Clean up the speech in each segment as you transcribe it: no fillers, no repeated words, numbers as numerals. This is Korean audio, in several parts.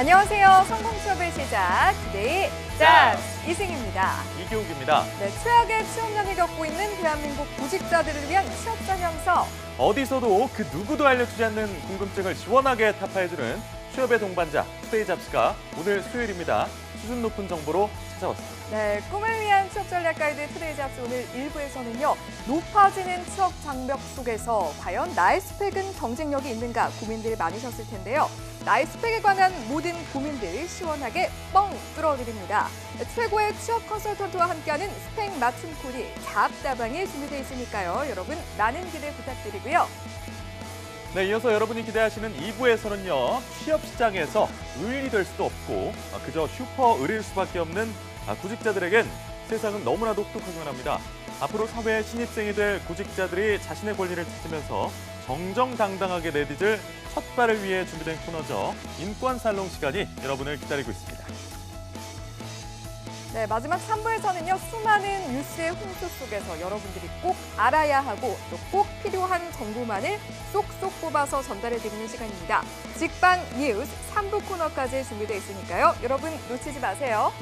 안녕하세요. 성공 취업의 시작, 투데이 잡스 이승입니다. 이교욱입니다. 네, 최악의 취업난을 겪고 있는 대한민국 구직자들을 위한 취업 설명서. 어디서도 그 누구도 알려주지 않는 궁금증을 시원하게 타파해주는 취업의 동반자 투데이 잡스가 오늘 수요일입니다. 수준 높은 정보로 찾아왔습니다. 네, 꿈을 위한 취업 전략 가이드 투데이 잡스 오늘 1부에서는요. 높아지는 취업 장벽 속에서 과연 나의 스펙은 경쟁력이 있는가 고민들 많으셨을 텐데요. 나의 스펙에 관한 모든 고민들 시원하게 뻥 뚫어드립니다. 최고의 취업 컨설턴트와 함께하는 스펙 맞춤 코디 잡다방이 준비되어 있으니까요. 여러분 많은 기대 부탁드리고요. 네, 이어서 여러분이 기대하시는 2부에서는요. 취업 시장에서 의인이 될 수도 없고 그저 슈퍼 의리일 수밖에 없는 구직자들에겐 세상은 너무나 똑똑하기만 합니다. 앞으로 사회의 신입생이 될 구직자들이 자신의 권리를 찾으면서 정정당당하게 내딛을 첫 발을 위해 준비된 코너죠. 인권살롱 시간이 여러분을 기다리고 있습니다. 네, 마지막 3부에서는요. 수많은 뉴스의 홍수 속에서 여러분들이 꼭 알아야 하고 또 꼭 필요한 정보만을 쏙쏙 뽑아서 전달해드리는 시간입니다. 직방 뉴스 3부 코너까지 준비되어 있으니까요. 여러분 놓치지 마세요.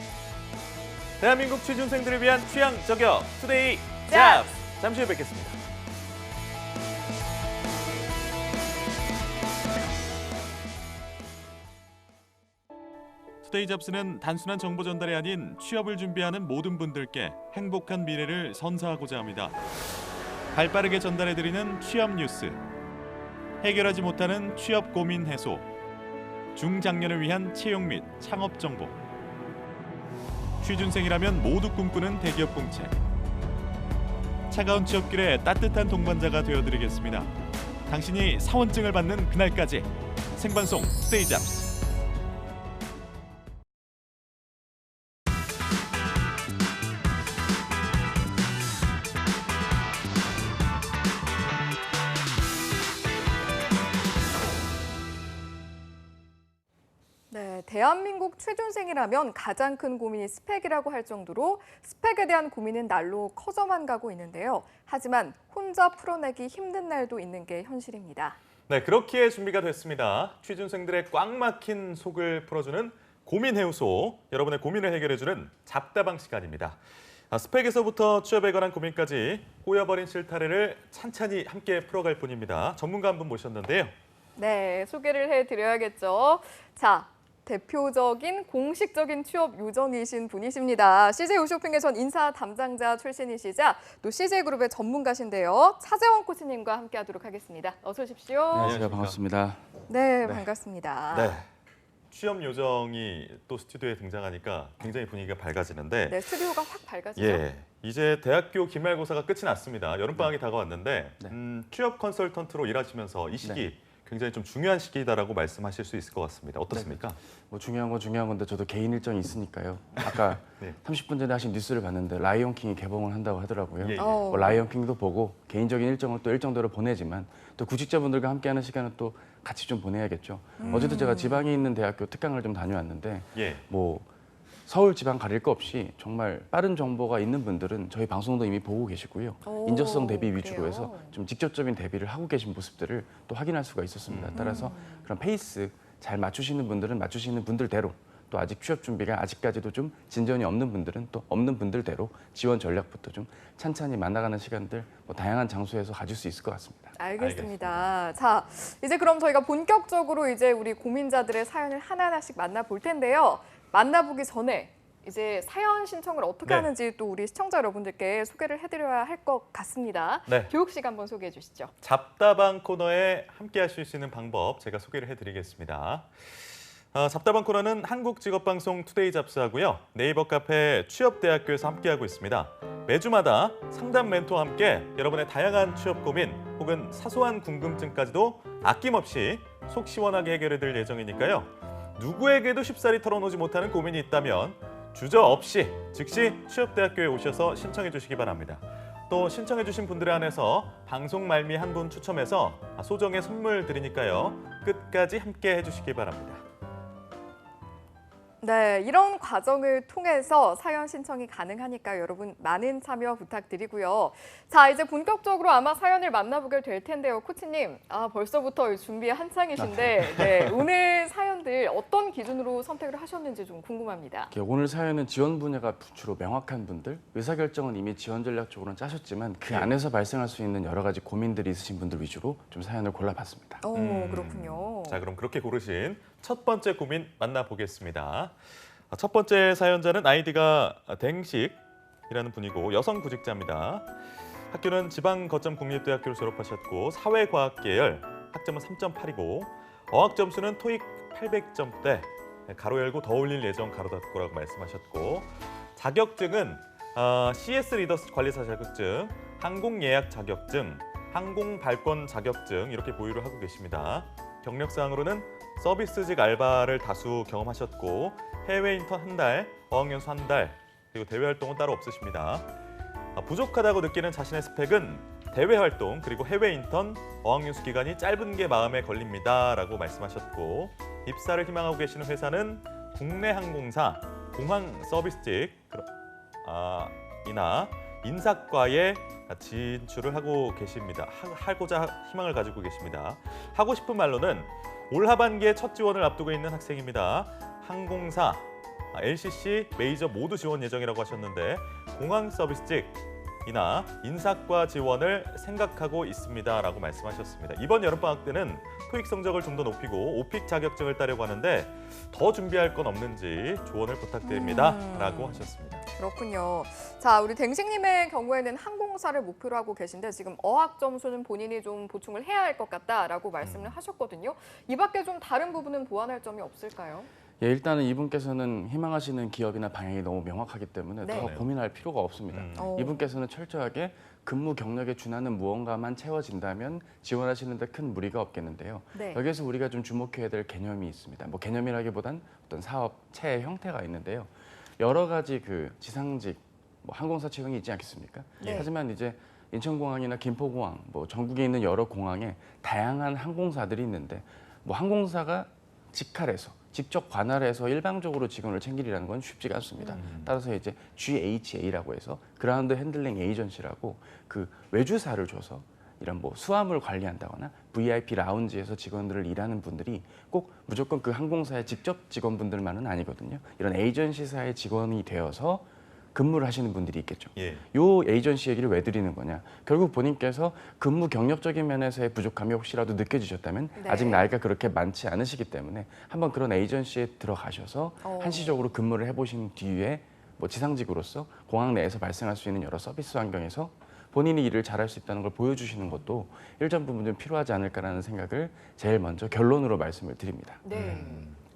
대한민국 취준생들을 위한 취향 저격 투데이 잡스! 잠시 후에 뵙겠습니다. 투데이 잡스는 단순한 정보 전달이 아닌 취업을 준비하는 모든 분들께 행복한 미래를 선사하고자 합니다. 발빠르게 전달해드리는 취업 뉴스, 해결하지 못하는 취업 고민 해소, 중장년을 위한 채용 및 창업 정보, 취준생이라면 모두 꿈꾸는 대기업 공채, 차가운 취업길에 따뜻한 동반자가 되어드리겠습니다. 당신이 사원증을 받는 그날까지 생방송 투데이 잡스. 네, 대한민국 취준생이라면 가장 큰 고민이 스펙이라고 할 정도로 스펙에 대한 고민은 날로 커져만 가고 있는데요. 하지만 혼자 풀어내기 힘든 날도 있는 게 현실입니다. 네, 그렇기에 준비가 됐습니다. 취준생들의 꽉 막힌 속을 풀어주는 고민해우소, 여러분의 고민을 해결해주는 잡다방 시간입니다. 스펙에서부터 취업에 관한 고민까지 꼬여버린 실타래를 찬찬히 함께 풀어갈 분입니다. 전문가 한 분 모셨는데요. 네, 소개를 해드려야겠죠. 자, 대표적인 공식적인 취업 요정이신 분이십니다. CJ 홈쇼핑의 전 인사 담당자 출신이시자 또 CJ그룹의 전문가신데요. 차재원 코치님과 함께하도록 하겠습니다. 어서 오십시오. 안녕하세요. 반갑습니다. 네, 반갑습니다. 네, 취업 요정이 또 스튜디오에 등장하니까 굉장히 분위기가 밝아지는데 네, 스튜디오가 확 밝아지죠. 예, 이제 대학교 기말고사가 끝이 났습니다. 여름방학이 다가왔는데 취업 컨설턴트로 일하시면서 이 시기 굉장히 좀 중요한 시기다라고 말씀하실 수 있을 것 같습니다. 어떻습니까? 뭐 중요한 건 중요한 건데 저도 개인 일정이 있으니까요. 아까 네. 30분 전에 하신 뉴스를 봤는데 라이온 킹이 개봉을 한다고 하더라고요. 예, 예. 뭐 라이온 킹도 보고 개인적인 일정을 또 일정대로 보내지만 또 구직자분들과 함께하는 시간은 또 같이 좀 보내야겠죠. 어제도 제가 지방에 있는 대학교 특강을 좀 다녀왔는데 예. 뭐 서울 지방 가릴 거 없이 정말 빠른 정보가 있는 분들은 저희 방송도 이미 보고 계시고요. 인저성 대비 위주로 그래요? 해서 좀 직접적인 대비를 하고 계신 모습들을 또 확인할 수가 있었습니다. 따라서 그런 페이스 잘 맞추시는 분들은 맞추시는 분들대로 또 아직 취업 준비가 아직까지도 좀 진전이 없는 분들은 또 없는 분들대로 지원 전략부터 좀 찬찬히 만나가는 시간들 뭐 다양한 장소에서 가질 수 있을 것 같습니다. 알겠습니다. 자, 이제 그럼 저희가 본격적으로 이제 우리 고민자들의 사연을 하나하나씩 만나볼 텐데요. 만나보기 전에 이제 사연 신청을 어떻게 하는지 또 우리 시청자 여러분들께 소개를 해드려야 할 것 같습니다. 네. 교육 씨가 한번 소개해 주시죠. 잡다방 코너에 함께 하실 수 있는 방법 제가 소개를 해드리겠습니다. 잡다방 코너는 한국직업방송 투데이 잡스하고요. 네이버 카페 취업대학교에서 함께하고 있습니다. 매주마다 상담 멘토와 함께 여러분의 다양한 취업 고민 혹은 사소한 궁금증까지도 아낌없이 속 시원하게 해결해드릴 예정이니까요. 누구에게도 쉽사리 털어놓지 못하는 고민이 있다면 주저없이 즉시 취업대학교에 오셔서 신청해 주시기 바랍니다. 또 신청해 주신 분들에 한해서 방송 말미 한 분 추첨해서 소정의 선물 드리니까요. 끝까지 함께 해주시기 바랍니다. 네, 이런 과정을 통해서 사연 신청이 가능하니까 여러분 많은 참여 부탁드리고요. 자, 이제 본격적으로 아마 사연을 만나보게 될 텐데요. 코치님, 벌써부터 준비 한창이신데 네, 오늘 사연들 어떤 기준으로 선택을 하셨는지 좀 궁금합니다. 오늘 사연은 지원 분야가 주로 명확한 분들, 의사결정은 이미 지원 전략 쪽으로는 짜셨지만 그 안에서 발생할 수 있는 여러 가지 고민들이 있으신 분들 위주로 좀 사연을 골라봤습니다. 그렇군요. 자, 그럼 그렇게 고르신 첫 번째 고민 만나보겠습니다. 첫 번째 사연자는 아이디가 댕식이라는 분이고 여성 구직자입니다. 학교는 지방거점국립대학교를 졸업하셨고 사회과학 계열 학점은 3.8이고 어학 점수는 토익 800점대 가로 열고 더 올릴 예정 가로 닫고라고 말씀하셨고 자격증은 CS 리더스 관리사 자격증, 항공예약 자격증, 항공발권 자격증 이렇게 보유를 하고 계십니다. 경력사항으로는 서비스직 알바를 다수 경험하셨고 해외 인턴 한 달, 어학연수 한 달, 그리고 대외 활동은 따로 없으십니다. 부족하다고 느끼는 자신의 스펙은 대외 활동 그리고 해외 인턴, 어학연수 기간이 짧은 게 마음에 걸립니다라고 말씀하셨고 입사를 희망하고 계시는 회사는 국내 항공사, 공항 서비스직 이나 인사과에 진출을 하고 계십니다. 하고자 희망을 가지고 계십니다. 하고 싶은 말로는 올 하반기에 첫 지원을 앞두고 있는 학생입니다. 항공사, LCC, 메이저 모두 지원 예정이라고 하셨는데 공항 서비스직이나 인사과 지원을 생각하고 있습니다라고 말씀하셨습니다. 이번 여름방학 때는 토익 성적을 좀 더 높이고 오픽 자격증을 따려고 하는데 더 준비할 건 없는지 조언을 부탁드립니다라고 하셨습니다. 그렇군요. 자, 우리 댕식님의 경우에는 항공사를 목표로 하고 계신데 지금 어학 점수는 본인이 좀 보충을 해야 할 것 같다라고 말씀을 하셨거든요. 이 밖에 좀 다른 부분은 보완할 점이 없을까요? 예, 일단은 이분께서는 희망하시는 기업이나 방향이 너무 명확하기 때문에 네. 더 고민할 필요가 없습니다. 이분께서는 철저하게 근무 경력에 준하는 무언가만 채워진다면 지원하시는 데 큰 무리가 없겠는데요. 네. 여기서 우리가 좀 주목해야 될 개념이 있습니다. 뭐 개념이라기보단 어떤 사업체의 형태가 있는데요. 여러 가지 그 지상직, 뭐 항공사 채용이 있지 않겠습니까? 네. 하지만 이제 인천공항이나 김포공항, 뭐 전국에 있는 여러 공항에 다양한 항공사들이 있는데 뭐 항공사가 직할해서 직접 관할해서 일방적으로 직원을 챙기려는 건 쉽지가 않습니다. 따라서 이제 GHA라고 해서 그라운드 핸들링 에이전시라고 그 외주사를 줘서 이런 뭐 수화물 관리한다거나 VIP 라운지에서 직원들을 일하는 분들이 꼭 무조건 그 항공사의 직접 직원분들만은 아니거든요. 이런 에이전시사의 직원이 되어서 근무를 하시는 분들이 있겠죠. 예. 요 에이전시 얘기를 왜 드리는 거냐? 결국 본인께서 근무 경력적인 면에서의 부족함이 혹시라도 느껴지셨다면 네. 아직 나이가 그렇게 많지 않으시기 때문에 한번 그런 에이전시에 들어가셔서 한시적으로 근무를 해보신 뒤에 뭐 지상직으로서 공항 내에서 발생할 수 있는 여러 서비스 환경에서 본인이 일을 잘할 수 있다는 걸 보여주시는 것도 일정 부분 좀 필요하지 않을까라는 생각을 제일 먼저 결론으로 말씀을 드립니다. 네.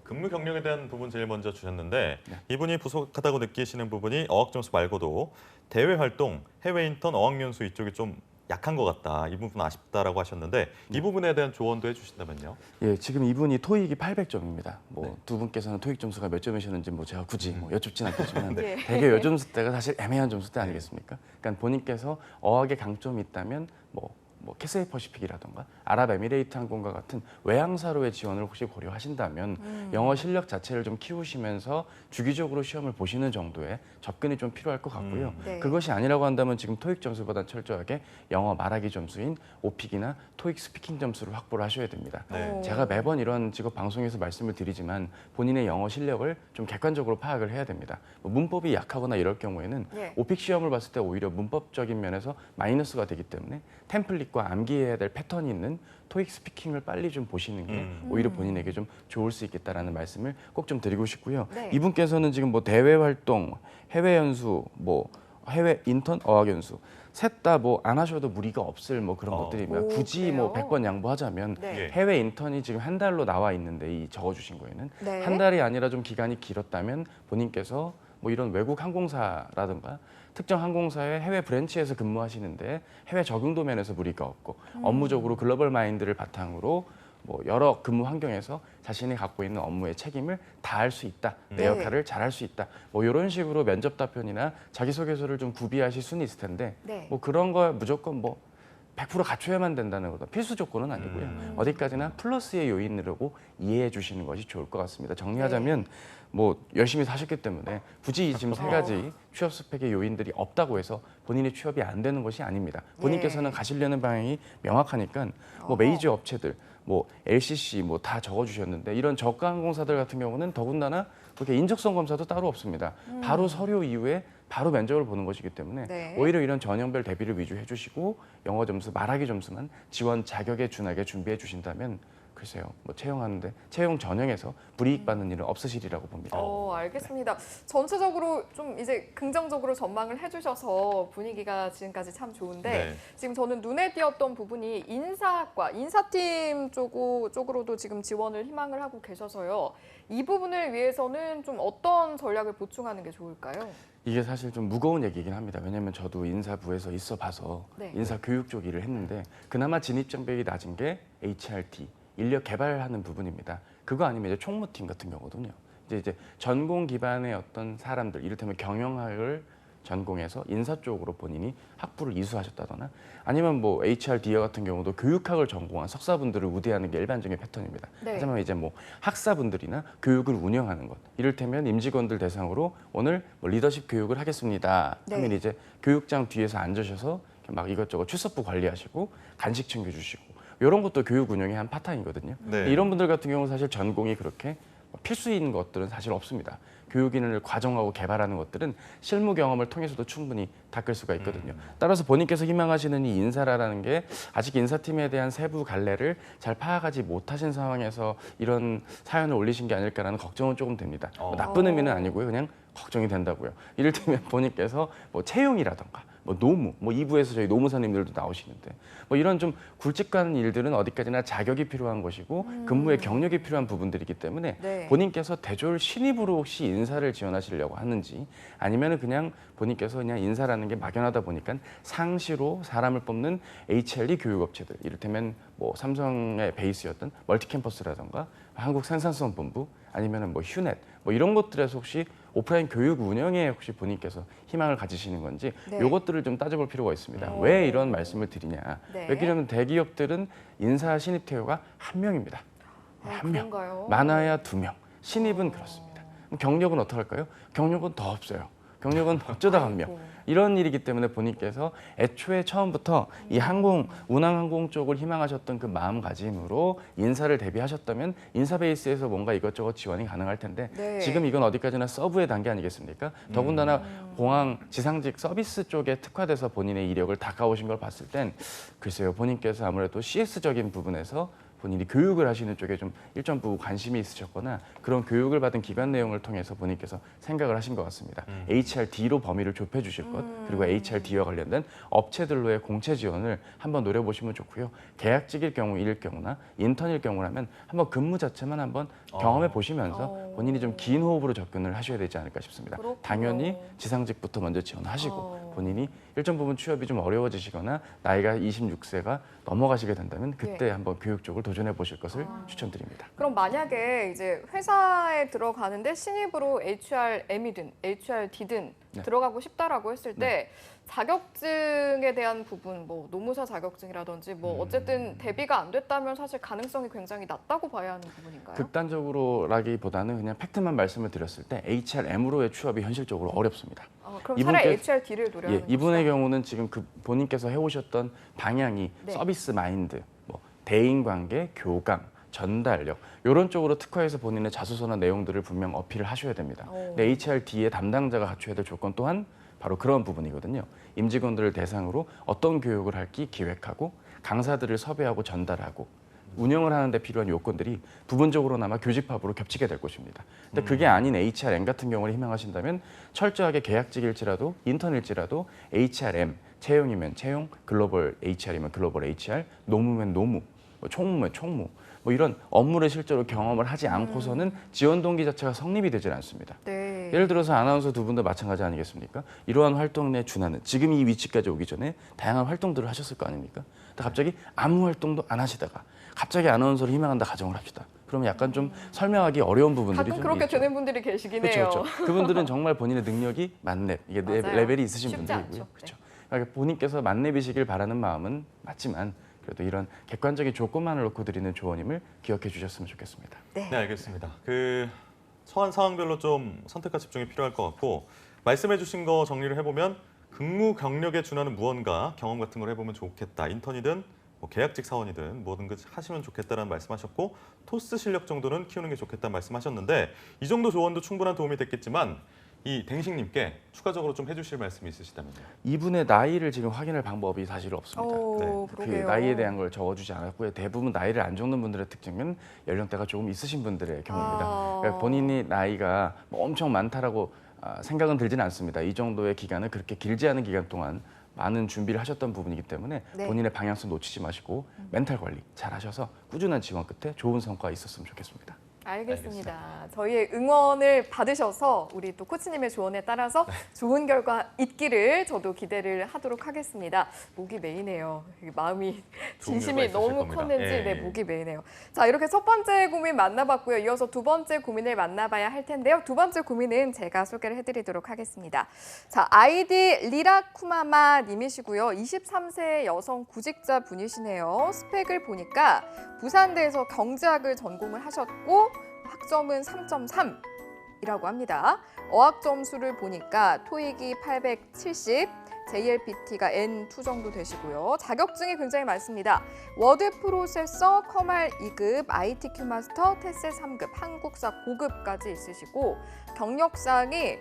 근무 경력에 대한 부분 제일 먼저 주셨는데 이분이 부족하다고 느끼시는 부분이 어학 점수 말고도 대외 활동, 해외 인턴, 어학연수 이쪽이 좀 약한 것 같다. 이 부분 아쉽다라고 하셨는데 이 부분에 대한 조언도 해주신다면요? 예, 지금 이분이 토익이 800점입니다. 뭐 두 분께서는 토익 점수가 몇 점이셨는지 뭐 제가 굳이 뭐 여쭙진 않겠지만 네. 되게 요 점수대가 사실 애매한 점수대 아니겠습니까? 그러니까 본인께서 어학에 강점이 있다면 뭐 캐세이 퍼시픽이라던가 아랍에미레이트 항공과 같은 외항사로의 지원을 혹시 고려하신다면 영어 실력 자체를 좀 키우시면서 주기적으로 시험을 보시는 정도의 접근이 좀 필요할 것 같고요. 네. 그것이 아니라고 한다면 지금 토익 점수보다 철저하게 영어 말하기 점수인 오픽이나 토익 스피킹 점수를 확보를 하셔야 됩니다. 네. 제가 매번 이런 직업 방송에서 말씀을 드리지만 본인의 영어 실력을 좀 객관적으로 파악을 해야 됩니다. 뭐 문법이 약하거나 이럴 경우에는 네. 오픽 시험을 봤을 때 오히려 문법적인 면에서 마이너스가 되기 때문에 템플릿과 암기해야 될 패턴이 있는 토익 스피킹을 빨리 좀 보시는 게 오히려 본인에게 좀 좋을 수 있겠다라는 말씀을 꼭 좀 드리고 싶고요. 네. 이분께서는 지금 뭐 대외 활동, 해외 연수, 뭐 해외 인턴, 어학 연수 셋 다 뭐 안 하셔도 무리가 없을 뭐 그런 것들입니다. 오, 굳이 뭐 그래요? 100번 양보하자면 네. 예. 해외 인턴이 지금 한 달로 나와 있는데 이 적어주신 거에는 네. 한 달이 아니라 좀 기간이 길었다면 본인께서 뭐 이런 외국 항공사라든가 특정 항공사의 해외 브랜치에서 근무하시는데 해외 적응 도면에서 무리가 없고 업무적으로 글로벌 마인드를 바탕으로 뭐 여러 근무 환경에서 자신이 갖고 있는 업무의 책임을 다할 수 있다, 내 네. 역할을 잘할 수 있다, 뭐 이런 식으로 면접 답변이나 자기소개서를 좀 구비하실 수는 있을 텐데 네. 뭐 그런 거 무조건 뭐 100% 갖춰야만 된다는 것도 필수 조건은 아니고요. 어디까지나 플러스의 요인으로 이해해 주시는 것이 좋을 것 같습니다. 정리하자면 뭐 열심히 사셨기 때문에 굳이 지금 세 가지 취업 스펙의 요인들이 없다고 해서 본인의 취업이 안 되는 것이 아닙니다. 본인께서는 가시려는 방향이 명확하니까 뭐 메이저 업체들, 뭐 LCC 뭐 다 적어주셨는데 이런 저가 항공사들 같은 경우는 더군다나 그렇게 인적성 검사도 따로 없습니다. 바로 서류 이후에 바로 면접을 보는 것이기 때문에 네. 오히려 이런 전형별 대비를 위주해 주시고 영어 점수, 말하기 점수만 지원 자격에 준하게 준비해 주신다면 글쎄요, 뭐 채용하는데 채용 전형에서 불이익 받는 일은 없으시리라고 봅니다. 알겠습니다. 전체적으로 좀 이제 긍정적으로 전망을 해주셔서 분위기가 지금까지 참 좋은데 네. 지금 저는 눈에 띄었던 부분이 인사학과, 인사팀 쪽으로도 지금 지원을 희망을 하고 계셔서요. 이 부분을 위해서는 좀 어떤 전략을 보충하는 게 좋을까요? 이게 사실 좀 무거운 얘기긴 합니다. 왜냐하면 저도 인사부에서 있어 봐서 네. 인사 교육 쪽 일을 했는데 그나마 진입 장벽이 낮은 게 HRT, 인력 개발하는 부분입니다. 그거 아니면 이제 총무팀 같은 경우도요. 이제 전공 기반의 어떤 사람들, 이를테면 경영학을 전공해서 인사 쪽으로 본인이 학부를 이수하셨다거나 아니면 뭐 HRD 같은 경우도 교육학을 전공한 석사분들을 우대하는 게 일반적인 패턴입니다. 네. 하지만 이제 뭐 학사분들이나 교육을 운영하는 것, 이를테면 임직원들 대상으로 오늘 뭐 리더십 교육을 하겠습니다. 네. 하면 이제 교육장 뒤에서 앉으셔서 막 이것저것 출석부 관리하시고 간식 챙겨주시고 이런 것도 교육 운영의 한 파트이거든요. 네. 이런 분들 같은 경우는 사실 전공이 그렇게 필수인 것들은 사실 없습니다. 교육인을 과정하고 개발하는 것들은 실무 경험을 통해서도 충분히 닦을 수가 있거든요. 따라서 본인께서 희망하시는 이 인사라는 게 아직 인사팀에 대한 세부 갈래를 잘 파악하지 못하신 상황에서 이런 사연을 올리신 게 아닐까라는 걱정은 조금 됩니다. 뭐 나쁜 의미는 아니고요. 그냥 걱정이 된다고요. 이를테면 본인께서 뭐 채용이라던가 뭐 노무, 뭐 2부에서 저희 노무사님들도 나오시는데 뭐 이런 좀 굵직한 일들은 어디까지나 자격이 필요한 것이고 근무의 경력이 필요한 부분들이기 때문에 네. 본인께서 대졸 신입으로 혹시 인사를 지원하시려고 하는지 아니면은 그냥 본인께서 그냥 인사라는 게 막연하다 보니까 상시로 사람을 뽑는 HRD 교육업체들, 이를테면 뭐 삼성의 베이스였던 멀티캠퍼스라던가 한국생산성본부 아니면은 뭐 휴넷 뭐 이런 것들에서 혹시 오프라인 교육 운영에 혹시 본인께서 희망을 가지시는 건지 네. 이것들을 좀 따져볼 필요가 있습니다. 왜 이런 말씀을 드리냐? 네. 왜냐하면 대기업들은 인사 신입 태우가 한 명입니다. 한 명. 그런가요? 많아야 2명. 신입은 그렇습니다. 그럼 경력은 어떻게 할까요? 경력은 더 없어요. 경력은 어쩌다 한 명. 아이고. 이런 일이기 때문에 본인께서 애초에 처음부터 이 운항항공 쪽을 희망하셨던 그 마음가짐으로 인사를 대비하셨다면 인사 베이스에서 뭔가 이것저것 지원이 가능할 텐데 네. 지금 이건 어디까지나 서브의 단계 아니겠습니까? 더군다나 공항 지상직 서비스 쪽에 특화돼서 본인의 이력을 닦아오신 걸 봤을 땐 글쎄요, 본인께서 아무래도 CS적인 부분에서 본인이 교육을 하시는 쪽에 좀 일정 부분 관심이 있으셨거나 그런 교육을 받은 기관 내용을 통해서 본인께서 생각을 하신 것 같습니다. HRD로 범위를 좁혀 주실 것, 그리고 HRD와 관련된 업체들로의 공채 지원을 한번 노려보시면 좋고요. 계약직일 경우일 경우나 인턴일 경우라면 한번 근무 자체만 한번 경험해 보시면서 본인이 좀 긴 호흡으로 접근을 하셔야 되지 않을까 싶습니다. 그렇군요. 당연히 지상직부터 먼저 지원하시고 본인이 일정 부분 취업이 좀 어려워지시거나 나이가 26세가 넘어가시게 된다면 그때 네. 한번 교육 쪽을 도전해 보실 것을 추천드립니다. 그럼 만약에 이제 회사에 들어가는데 신입으로 HRM이든 HRD든 네. 들어가고 싶다라고 했을 때 자격증에 대한 부분, 뭐 노무사 자격증이라든지 뭐 어쨌든 대비가 안 됐다면 사실 가능성이 굉장히 낮다고 봐야 하는 부분인가요? 극단적으로라기보다는 그냥 팩트만 말씀을 드렸을 때 HRM으로의 취업이 현실적으로 어렵습니다. 그럼 이분께- 차라리 HRD를 노려하는 예, 이분의 것이다. 경우는 지금 그 본인께서 해오셨던 방향이 네. 서비스 마인드, 뭐 대인관계, 교감, 전달력 이런 쪽으로 특화해서 본인의 자소서나 내용들을 분명 어필을 하셔야 됩니다. 근데 HRD의 담당자가 갖춰야 될 조건 또한 바로 그런 부분이거든요. 임직원들을 대상으로 어떤 교육을 할지 기획하고 강사들을 섭외하고 전달하고 운영을 하는 데 필요한 요건들이 부분적으로나마 교집합으로 겹치게 될 것입니다. 근데 그게 아닌 HRM 같은 경우를 희망하신다면 철저하게 계약직일지라도 인턴일지라도 HRM, 채용이면 채용, 글로벌 HR이면 글로벌 HR, 노무면 노무, 뭐 총무면 총무 뭐 이런 업무를 실제로 경험을 하지 않고서는 지원 동기 자체가 성립이 되질 않습니다. 네. 예를 들어서 아나운서 두 분도 마찬가지 아니겠습니까? 이러한 활동에 준하는 지금 이 위치까지 오기 전에 다양한 활동들을 하셨을 거 아닙니까? 근데 갑자기 아무 활동도 안 하시다가 갑자기 아나운서를 희망한다 가정을 합시다. 그러면 약간 좀 설명하기 어려운 부분들이 가끔 좀 그렇게 있죠. 되는 분들이 계시긴 해요. 그렇죠. 그분들은 정말 본인의 능력이 만렙, 이게 맞아요. 레벨이 있으신 쉽지 분들이고요. 않죠. 그렇죠. 그러니까 본인께서 만렙이시길 바라는 마음은 맞지만 그래도 이런 객관적인 조건만을 놓고 드리는 조언임을 기억해 주셨으면 좋겠습니다. 네, 알겠습니다. 그 처한 상황별로 좀 선택과 집중이 필요할 것 같고 말씀해 주신 거 정리를 해보면 근무 경력에 준하는 무언가 경험 같은 걸 해보면 좋겠다. 인턴이든 뭐 계약직 사원이든 뭐든 하시면 좋겠다라는 말씀하셨고 토스 실력 정도는 키우는 게 좋겠다는 말씀하셨는데 이 정도 조언도 충분한 도움이 됐겠지만 이 댕식님께 추가적으로 좀 해주실 말씀이 있으시다면요. 이분의 나이를 지금 확인할 방법이 사실 없습니다. 오, 그 그러게요. 나이에 대한 걸 적어주지 않았고요. 대부분 나이를 안 적는 분들의 특징은 연령대가 조금 있으신 분들의 경우입니다. 아. 그러니까 본인이 나이가 뭐 엄청 많다라고 생각은 들지는 않습니다. 이 정도의 기간은 그렇게 길지 않은 기간 동안 많은 준비를 하셨던 부분이기 때문에 네. 본인의 방향성 놓치지 마시고 멘탈 관리 잘 하셔서 꾸준한 지원 끝에 좋은 성과 있었으면 좋겠습니다. 알겠습니다. 저희의 응원을 받으셔서 우리 또 코치님의 조언에 따라서 좋은 결과 있기를 저도 기대를 하도록 하겠습니다. 목이 메이네요. 마음이 좋은 진심이 결과 있으실 너무 겁니다. 컸는지 예. 네, 목이 메이네요. 자, 이렇게 첫 번째 고민 만나봤고요. 이어서 두 번째 고민을 만나봐야 할 텐데요. 두 번째 고민은 제가 소개를 해드리도록 하겠습니다. 자, 아이디 리라쿠마마 님이시고요. 23세 여성 구직자 분이시네요. 스펙을 보니까 부산대에서 경제학을 전공을 하셨고 학점은 3.3이라고 합니다. 어학 점수를 보니까 토익이 870, JLPT가 N2 정도 되시고요. 자격증이 굉장히 많습니다. 워드 프로세서 커말 2급, ITQ 마스터, 테스 3급, 한국사 고급까지 있으시고 경력사항이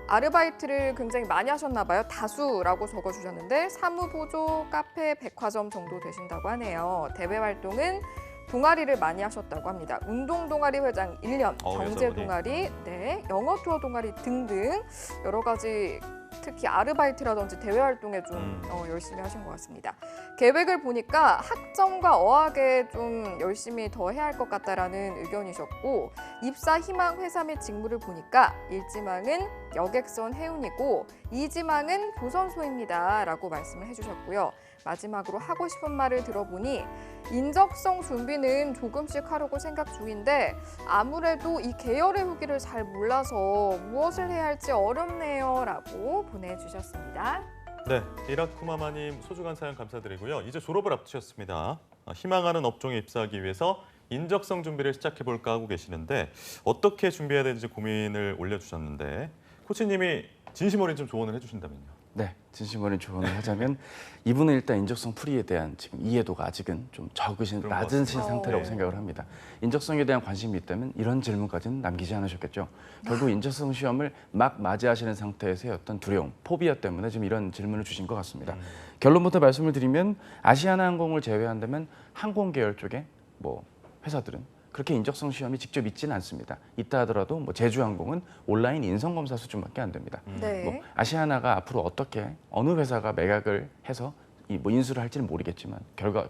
아르바이트를 굉장히 많이 하셨나 봐요. 다수라고 적어주셨는데 사무보조, 카페, 백화점 정도 되신다고 하네요. 대외 활동은 동아리를 많이 하셨다고 합니다. 운동 동아리 회장 1년, 경제 여자분이. 동아리, 네, 영어 투어 동아리 등등 여러 가지 특히 아르바이트라든지 대외 활동에 좀 열심히 하신 것 같습니다. 계획을 보니까 학점과 어학에 좀 열심히 더 해야 할 것 같다라는 의견이셨고 입사 희망 회사 및 직무를 보니까 1지망은 여객선 해운이고 2지망은 조선소입니다라고 말씀을 해주셨고요. 마지막으로 하고 싶은 말을 들어보니 인적성 준비는 조금씩 하려고 생각 중인데 아무래도 이 계열의 후기를 잘 몰라서 무엇을 해야 할지 어렵네요 라고 보내주셨습니다. 네, 리라쿠마마님 소중한 사연 감사드리고요. 이제 졸업을 앞두셨습니다. 희망하는 업종에 입사하기 위해서 인적성 준비를 시작해볼까 하고 계시는데 어떻게 준비해야 되는지 고민을 올려주셨는데 코치님이 진심 어린 좀 조언을 해주신다면요. 네, 진심 어린 조언을 하자면 이분은 일단 인적성 풀이에 대한 지금 이해도가 아직은 좀 적으신 그런 것 낮은 같습니다. 상태라고 네. 생각을 합니다. 인적성에 대한 관심이 있다면 이런 질문까지는 남기지 않으셨겠죠. 결국 인적성 시험을 막 맞이하시는 상태에서의 어떤 두려움, 포비아 때문에 지금 이런 질문을 주신 것 같습니다. 결론부터 말씀을 드리면 아시아나항공을 제외한다면 항공 계열 쪽에 뭐 회사들은 그렇게 인적성 시험이 직접 있지는 않습니다. 있다 하더라도 뭐 제주항공은 온라인 인성검사 수준밖에 안 됩니다. 네. 뭐 아시아나가 앞으로 어떻게 어느 회사가 매각을 해서 이 뭐 인수를 할지는 모르겠지만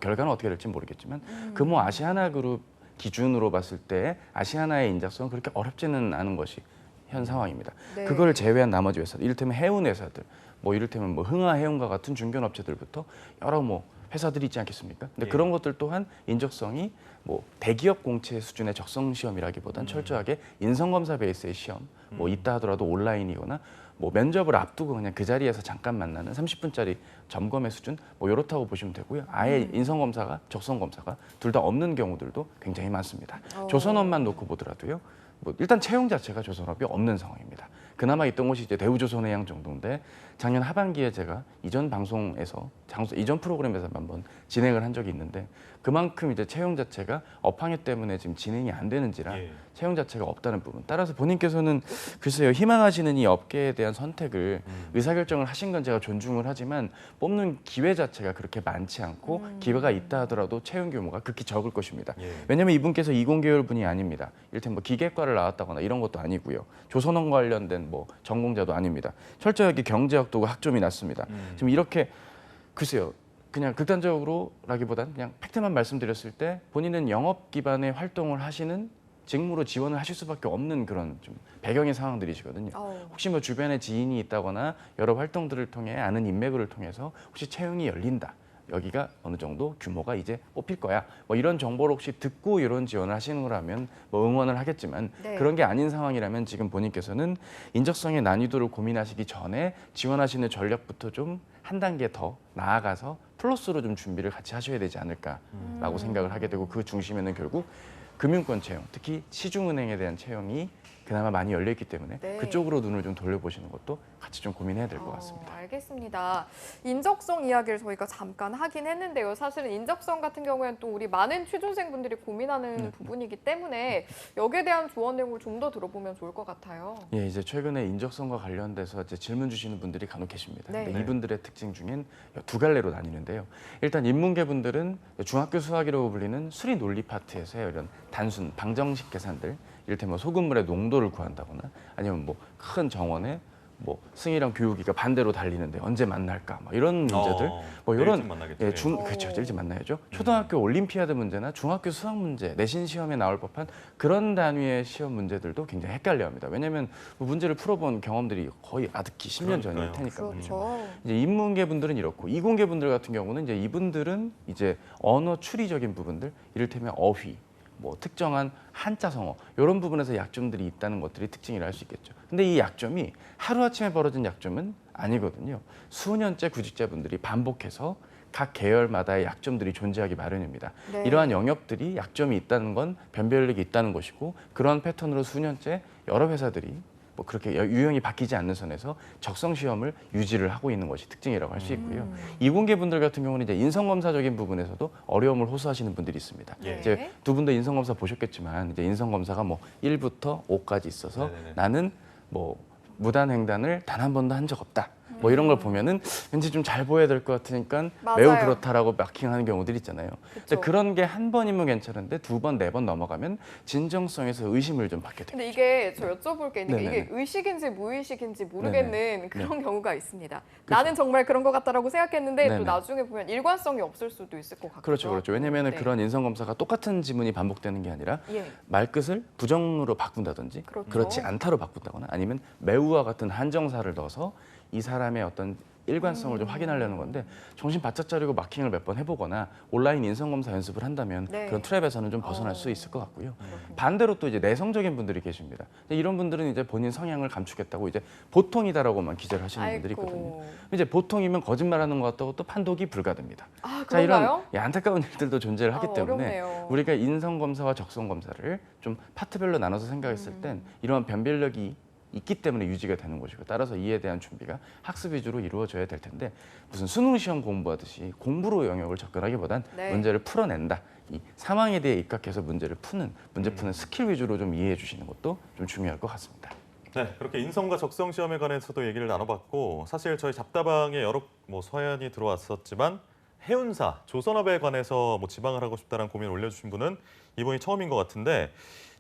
결과는 어떻게 될지 모르겠지만 그 뭐 아시아나 그룹 기준으로 봤을 때 아시아나의 인적성은 그렇게 어렵지는 않은 것이 현 상황입니다. 네. 그걸 제외한 나머지 회사들, 이를테면 해운 회사들, 뭐 이를테면 뭐 흥하해운과 같은 중견 업체들부터 여러 뭐 회사들이 있지 않겠습니까? 근데 예. 그런 것들 또한 인적성이 뭐 대기업 공채 수준의 적성 시험이라기보단 철저하게 인성검사 베이스의 시험, 뭐 있다 하더라도 온라인이거나 뭐 면접을 앞두고 그냥 그 자리에서 잠깐 만나는 30분짜리 점검의 수준 뭐 이렇다고 보시면 되고요. 아예 인성검사가 적성검사가 둘 다 없는 경우들도 굉장히 많습니다. 조선업만 놓고 보더라도요. 뭐 일단 채용 자체가 조선업이 없는 상황입니다. 그나마 있던 곳이 이제 대우조선해양 정도인데 작년 하반기에 제가 이전 방송에서 이전 프로그램에서 한번 진행을 한 적이 있는데 그만큼 이제 채용 자체가 업황에 때문에 지금 진행이 안 되는지라 예. 채용 자체가 없다는 부분. 따라서 본인께서는 글쎄요 희망하시는 이 업계에 대한 선택을 의사결정을 하신 건 제가 존중을 하지만 뽑는 기회 자체가 그렇게 많지 않고 기회가 있다 하더라도 채용 규모가 극히 적을 것입니다. 예. 왜냐하면 이분께서 20계열 분이 아닙니다. 이를테면 뭐 기계과를 나왔다거나 이런 것도 아니고요. 조선업 관련된 뭐 전공자도 아닙니다. 철저하게 경제학도 학점이 낮습니다. 지금 이렇게 글쎄요. 그냥 극단적으로라기보단 그냥 팩트만 말씀드렸을 때 본인은 영업 기반의 활동을 하시는 직무로 지원을 하실 수밖에 없는 그런 좀 배경의 상황들이시거든요. 혹시 뭐 주변에 지인이 있다거나 여러 활동들을 통해 아는 인맥을 통해서 혹시 채용이 열린다. 여기가 어느 정도 규모가 이제 뽑힐 거야. 뭐 이런 정보를 혹시 듣고 이런 지원을 하시는 거라면 뭐 응원을 하겠지만 네. 그런 게 아닌 상황이라면 지금 본인께서는 인적성의 난이도를 고민하시기 전에 지원하시는 전략부터 좀 한 단계 더 나아가서 플러스로 좀 준비를 같이 하셔야 되지 않을까라고 생각을 하게 되고 그 중심에는 결국 금융권 채용, 특히 시중은행에 대한 채용이 그나마 많이 열려 있기 때문에 네. 그쪽으로 눈을 좀 돌려보시는 것도 같이 좀 고민해야 될 것 같습니다. 알겠습니다. 인적성 이야기를 저희가 잠깐 하긴 했는데요. 사실은 인적성 같은 경우에는 또 우리 많은 취준생분들이 고민하는 부분이기 때문에 여기에 대한 조언 내용을 좀 더 들어보면 좋을 것 같아요. 예, 이제 최근에 인적성과 관련돼서 이제 질문 주시는 분들이 간혹 계십니다. 네. 근데 이분들의 특징 중엔 두 갈래로 나뉘는데요. 일단 인문계 분들은 중학교 수학이라고 불리는 수리 논리 파트에서의 이런 단순 방정식 계산들, 이를테면 소금물의 농도를 구한다거나 아니면 뭐 큰 정원에 뭐 승희랑 교육이가 반대로 달리는데 언제 만날까 뭐 이런 문제들 뭐 일찍 이런 만나겠죠. 그렇죠 일찍 만나야죠. 초등학교 올림피아드 문제나 중학교 수학 문제 내신 시험에 나올 법한 그런 단위의 시험 문제들도 굉장히 헷갈려합니다. 왜냐하면 뭐 문제를 풀어본 경험들이 거의 아득히 10년 전일 그러니까요. 테니까. 그렇죠. 이제 인문계 분들은 이렇고 이공계 분들 같은 경우는 이제 이분들은 이제 언어 추리적인 부분들 이를테면 어휘 뭐 특정한 한자 성어 이런 부분에서 약점들이 있다는 것들이 특징이라 할 수 있겠죠. 근데 이 약점이 하루아침에 벌어진 약점은 아니거든요. 수년째 구직자분들이 반복해서 각 계열마다의 약점들이 존재하기 마련입니다. 네. 이러한 영역들이 약점이 있다는 건 변별력이 있다는 것이고 그런 패턴으로 수년째 여러 회사들이 뭐 그렇게 유형이 바뀌지 않는 선에서 적성 시험을 유지를 하고 있는 것이 특징이라고 할 수 있고요. 이공계 분들 같은 경우는 이제 인성검사적인 부분에서도 어려움을 호소하시는 분들이 있습니다. 예. 이제 두 분 다 인성검사 보셨겠지만 이제 인성검사가 뭐 1부터 5까지 있어서 네네네. 나는 뭐 무단횡단을 단 한 번도 한 적 없다. 뭐 이런 걸 보면은 왠지 좀 잘 보여야 될 것 같으니까 매우 맞아요. 그렇다라고 마킹하는 경우들이 있잖아요. 그쵸. 근데 그런 게 한 번이면 괜찮은데 두 번, 네 번 넘어가면 진정성에서 의심을 좀 받게 됩니다. 근데 이게 저 여쭤볼 게 있는 게 네네네. 이게 의식인지 무의식인지 모르겠는 네네. 그런 경우가 있습니다. 나는 정말 그런 것 같다라고 생각했는데 또 네네. 나중에 보면 일관성이 없을 수도 있을 것 같기도 그렇죠, 그렇죠. 하고. 왜냐하면 네. 그런 인성검사가 똑같은 지문이 반복되는 게 아니라 예. 말끝을 부정으로 바꾼다든지 그렇죠. 그렇지 않다로 바꾼다거나 아니면 매우와 같은 한정사를 넣어서 이 사람의 어떤 일관성을 좀 확인하려는 건데 정신 바짝 차리고 마킹을 몇 번 해보거나 온라인 인성검사 연습을 한다면 네. 그런 트랩에서는 좀 벗어날 수 있을 것 같고요. 반대로 또 이제 내성적인 분들이 계십니다. 근데 이런 분들은 이제 본인 성향을 감추겠다고 이제 보통이다라고만 기재를 하시는 분들이 있거든요. 아이고. 이제 보통이면 거짓말하는 것 같다고 또 판독이 불가됩니다. 아, 자, 이런 그런가요? 안타까운 일들도 존재를 하기 아, 때문에 어렵네요. 우리가 인성검사와 적성검사를 좀 파트별로 나눠서 생각했을 땐 이러한 변별력이 있기 때문에 유지가 되는 것이고 따라서 이에 대한 준비가 학습 위주로 이루어져야 될 텐데 무슨 수능 시험 공부하듯이 공부로 영역을 접근하기보단 네. 문제를 풀어낸다. 이 상황에 대해 입각해서 문제를 푸는 문제 푸는 스킬 위주로 좀 이해해 주시는 것도 좀 중요할 것 같습니다. 네, 그렇게 인성과 적성 시험에 관해서도 얘기를 나눠봤고 사실 저희 잡다방에 여러 뭐 서연이 들어왔었지만 해운사, 조선업에 관해서 뭐 지방을 하고 싶다는 고민을 올려주신 분은 이번이 처음인 것 같은데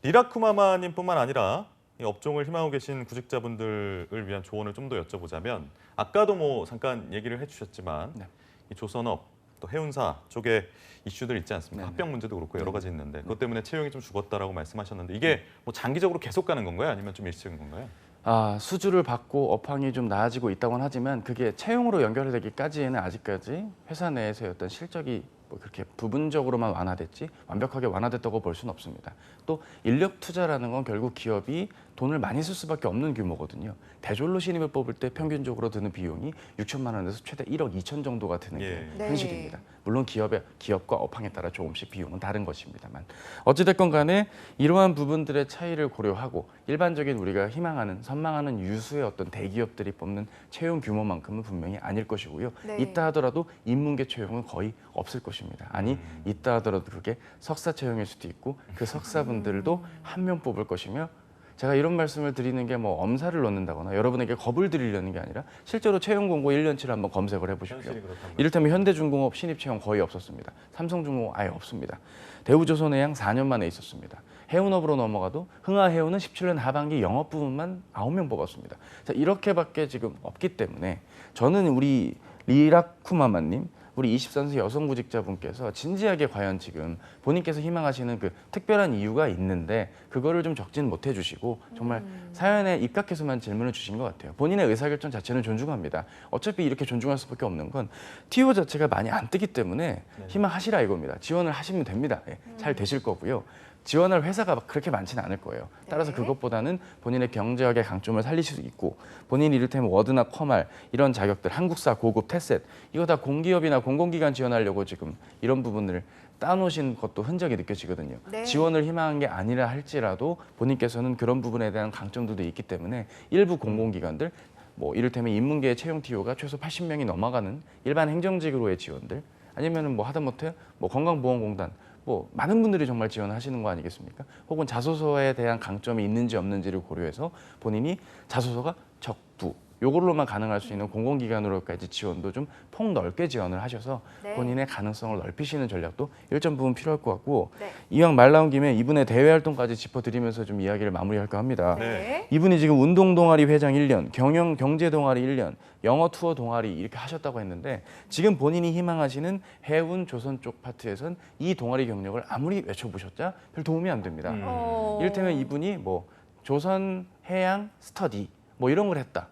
리라쿠마마님뿐만 아니라 이 업종을 희망하고 계신 구직자분들을 위한 조언을 좀 더 여쭤보자면 아까도 뭐 잠깐 얘기를 해주셨지만 네. 이 조선업 또 해운사 쪽에 이슈들 있지 않습니까? 네네. 합병 문제도 그렇고 여러 가지 있는데 그것 때문에 채용이 좀 죽었다라고 말씀하셨는데 이게 뭐 장기적으로 계속 가는 건가요? 아니면 좀 일시적인 건가요? 아, 수주를 받고 업황이 좀 나아지고 있다고는 하지만 그게 채용으로 연결되기까지는 아직까지 회사 내에서의 어떤 실적이 뭐 그렇게 부분적으로만 완화됐지 완벽하게 완화됐다고 볼 수는 없습니다. 또 인력 투자라는 건 결국 기업이 돈을 많이 쓸 수밖에 없는 규모거든요. 대졸로 신입을 뽑을 때 평균적으로 드는 비용이 6천만 원에서 최대 1억 2천 정도가 드는 게 예. 네. 현실입니다. 물론 기업과 업황에 따라 조금씩 비용은 다른 것입니다만 어찌됐건 간에 이러한 부분들의 차이를 고려하고 일반적인 우리가 희망하는 선망하는 유수의 어떤 대기업들이 뽑는 채용 규모만큼은 분명히 아닐 것이고요. 네. 있다 하더라도 인문계 채용은 거의 없을 것입니다. 아니 있다 하더라도 그게 석사 채용일 수도 있고 그 석사분들도 한 명 뽑을 것이며 제가 이런 말씀을 드리는 게 뭐 엄살을 넣는다거나 여러분에게 겁을 드리려는 게 아니라 실제로 채용 공고 1년치를 한번 검색을 해보십시오. 현실이 그렇다면. 이를테면 현대중공업 신입 채용 거의 없었습니다. 삼성중공업 아예 없습니다. 대우조선해양 4년 만에 있었습니다. 해운업으로 넘어가도 흥하해운은 17년 하반기 영업 부문만 9명 뽑았습니다. 자, 이렇게밖에 지금 없기 때문에 저는 우리 리라쿠마마님 우리 24세 여성 구직자분께서 진지하게 과연 지금 본인께서 희망하시는 그 특별한 이유가 있는데 그거를 좀 적진 못해 주시고 정말 사연에 입각해서만 질문을 주신 것 같아요. 본인의 의사결정 자체는 존중합니다. 어차피 이렇게 존중할 수밖에 없는 건 TO 자체가 많이 안 뜨기 때문에 희망하시라 이겁니다. 지원을 하시면 됩니다. 예, 잘 되실 거고요. 지원할 회사가 그렇게 많지는 않을 거예요. 따라서 네. 그것보다는 본인의 경제학의 강점을 살리실 수 있고 본인이 이를테면 워드나 커말 이런 자격들 한국사, 고급, 태셋 이거 다 공기업이나 공공기관 지원하려고 지금 이런 부분을 따놓으신 것도 흔적이 느껴지거든요. 네. 지원을 희망한 게 아니라 할지라도 본인께서는 그런 부분에 대한 강점들도 있기 때문에 일부 공공기관들 뭐 이를테면 인문계의 채용 TO가 최소 80명이 넘어가는 일반 행정직으로의 지원들 아니면은 뭐 하다못해 뭐 건강보험공단 뭐 많은 분들이 정말 지원하시는 거 아니겠습니까? 혹은 자소서에 대한 강점이 있는지 없는지를 고려해서 본인이 자소서가 적부 요걸로만 가능할 수 있는 공공기관으로까지 지원도 좀 폭넓게 지원을 하셔서 네. 본인의 가능성을 넓히시는 전략도 일정 부분 필요할 것 같고 네. 이왕 말 나온 김에 이분의 대외 활동까지 짚어드리면서 좀 이야기를 마무리할까 합니다. 네. 이분이 지금 운동 동아리 회장 1년, 경제 동아리 1년, 영어 투어 동아리 이렇게 하셨다고 했는데 지금 본인이 희망하시는 해운 조선 쪽 파트에선 이 동아리 경력을 아무리 외쳐보셨자 별 도움이 안 됩니다. 이를테면 이분이 뭐 조선 해양 스터디 뭐 이런 걸 했다.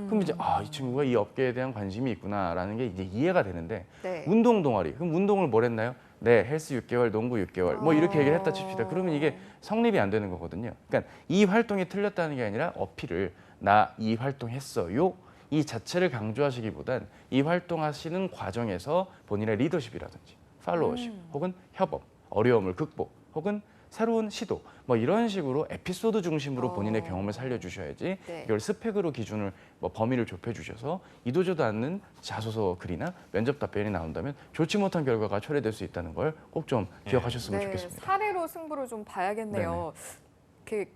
그럼 이제 이 친구가 이 업계에 대한 관심이 있구나라는 게 이제 이해가 되는데 네. 운동 동아리 그럼 운동을 뭘 했나요? 네, 헬스 6개월, 농구 6개월 뭐 이렇게 얘기를 했다 칩시다. 그러면 이게 성립이 안 되는 거거든요. 그러니까 이 활동이 틀렸다는 게 아니라 어필을 나 이 활동했어요. 이 자체를 강조하시기보단 이 활동하시는 과정에서 본인의 리더십이라든지 팔로워십 혹은 협업, 어려움을 극복 혹은 새로운 시도 뭐 이런 식으로 에피소드 중심으로 본인의 경험을 살려주셔야지 네. 이걸 스펙으로 기준을 뭐 범위를 좁혀주셔서 이도저도 않는 자소서 글이나 면접 답변이 나온다면 좋지 못한 결과가 초래될 수 있다는 걸 꼭 좀 기억하셨으면 좋겠습니다. 사례로 승부를 좀 봐야겠네요.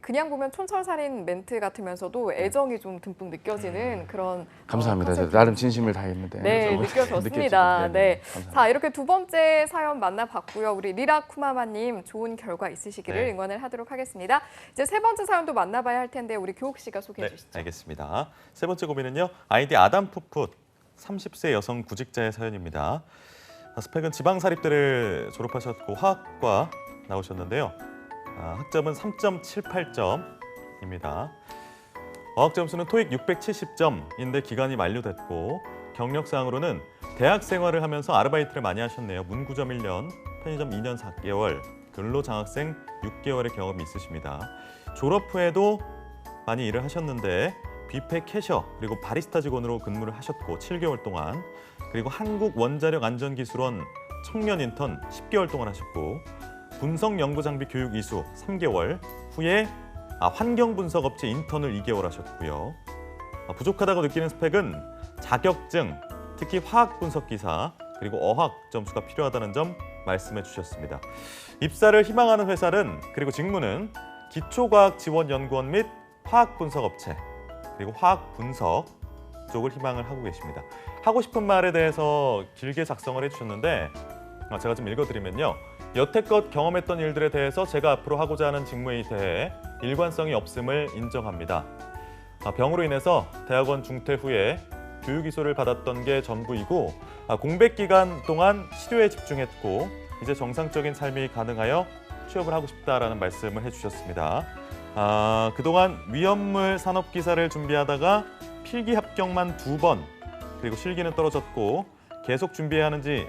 그냥 보면 촌철살인 멘트 같으면서도 애정이 좀 듬뿍 느껴지는 그런 감사합니다. 컨셉이 나름 진심을 다했는데 네, 느껴졌습니다. 네. 감사합니다. 자, 이렇게 두 번째 사연 만나봤고요. 우리 리라 쿠마마님 좋은 결과 있으시기를 네. 응원을 하도록 하겠습니다. 이제 세 번째 사연도 만나봐야 할 텐데 우리 교욱 씨가 소개해 네, 주시죠. 알겠습니다. 세 번째 고민은요. 아이디 아담푸풋 30세 여성 구직자의 사연입니다. 스펙은 지방사립대를 졸업하셨고 화학과 나오셨는데요. 학점은 3.78점입니다. 어학 점수는 토익 670점인데 기간이 만료됐고 경력사항으로는 대학 생활을 하면서 아르바이트를 많이 하셨네요. 문구점 1년, 편의점 2년 4개월, 근로장학생 6개월의 경험이 있으십니다. 졸업 후에도 많이 일을 하셨는데 뷔페 캐셔 그리고 바리스타 직원으로 근무를 하셨고 7개월 동안 그리고 한국원자력안전기술원 청년 인턴 10개월 동안 하셨고 분석연구장비 교육 이수 3개월 후에 환경분석업체 인턴을 2개월 하셨고요. 부족하다고 느끼는 스펙은 자격증, 특히 화학분석기사 그리고 어학 점수가 필요하다는 점 말씀해 주셨습니다. 입사를 희망하는 회사는 그리고 직무는 기초과학지원연구원 및 화학분석업체 그리고 화학분석 쪽을 희망을 하고 계십니다. 하고 싶은 말에 대해서 길게 작성을 해주셨는데 제가 좀 읽어드리면요. 여태껏 경험했던 일들에 대해서 제가 앞으로 하고자 하는 직무에 대해 일관성이 없음을 인정합니다. 병으로 인해서 대학원 중퇴 후에 교육이수를 받았던 게 전부이고 공백 기간 동안 치료에 집중했고 이제 정상적인 삶이 가능하여 취업을 하고 싶다라는 말씀을 해주셨습니다. 그동안 위험물 산업기사를 준비하다가 필기 합격만 2번 그리고 실기는 떨어졌고 계속 준비해야 하는지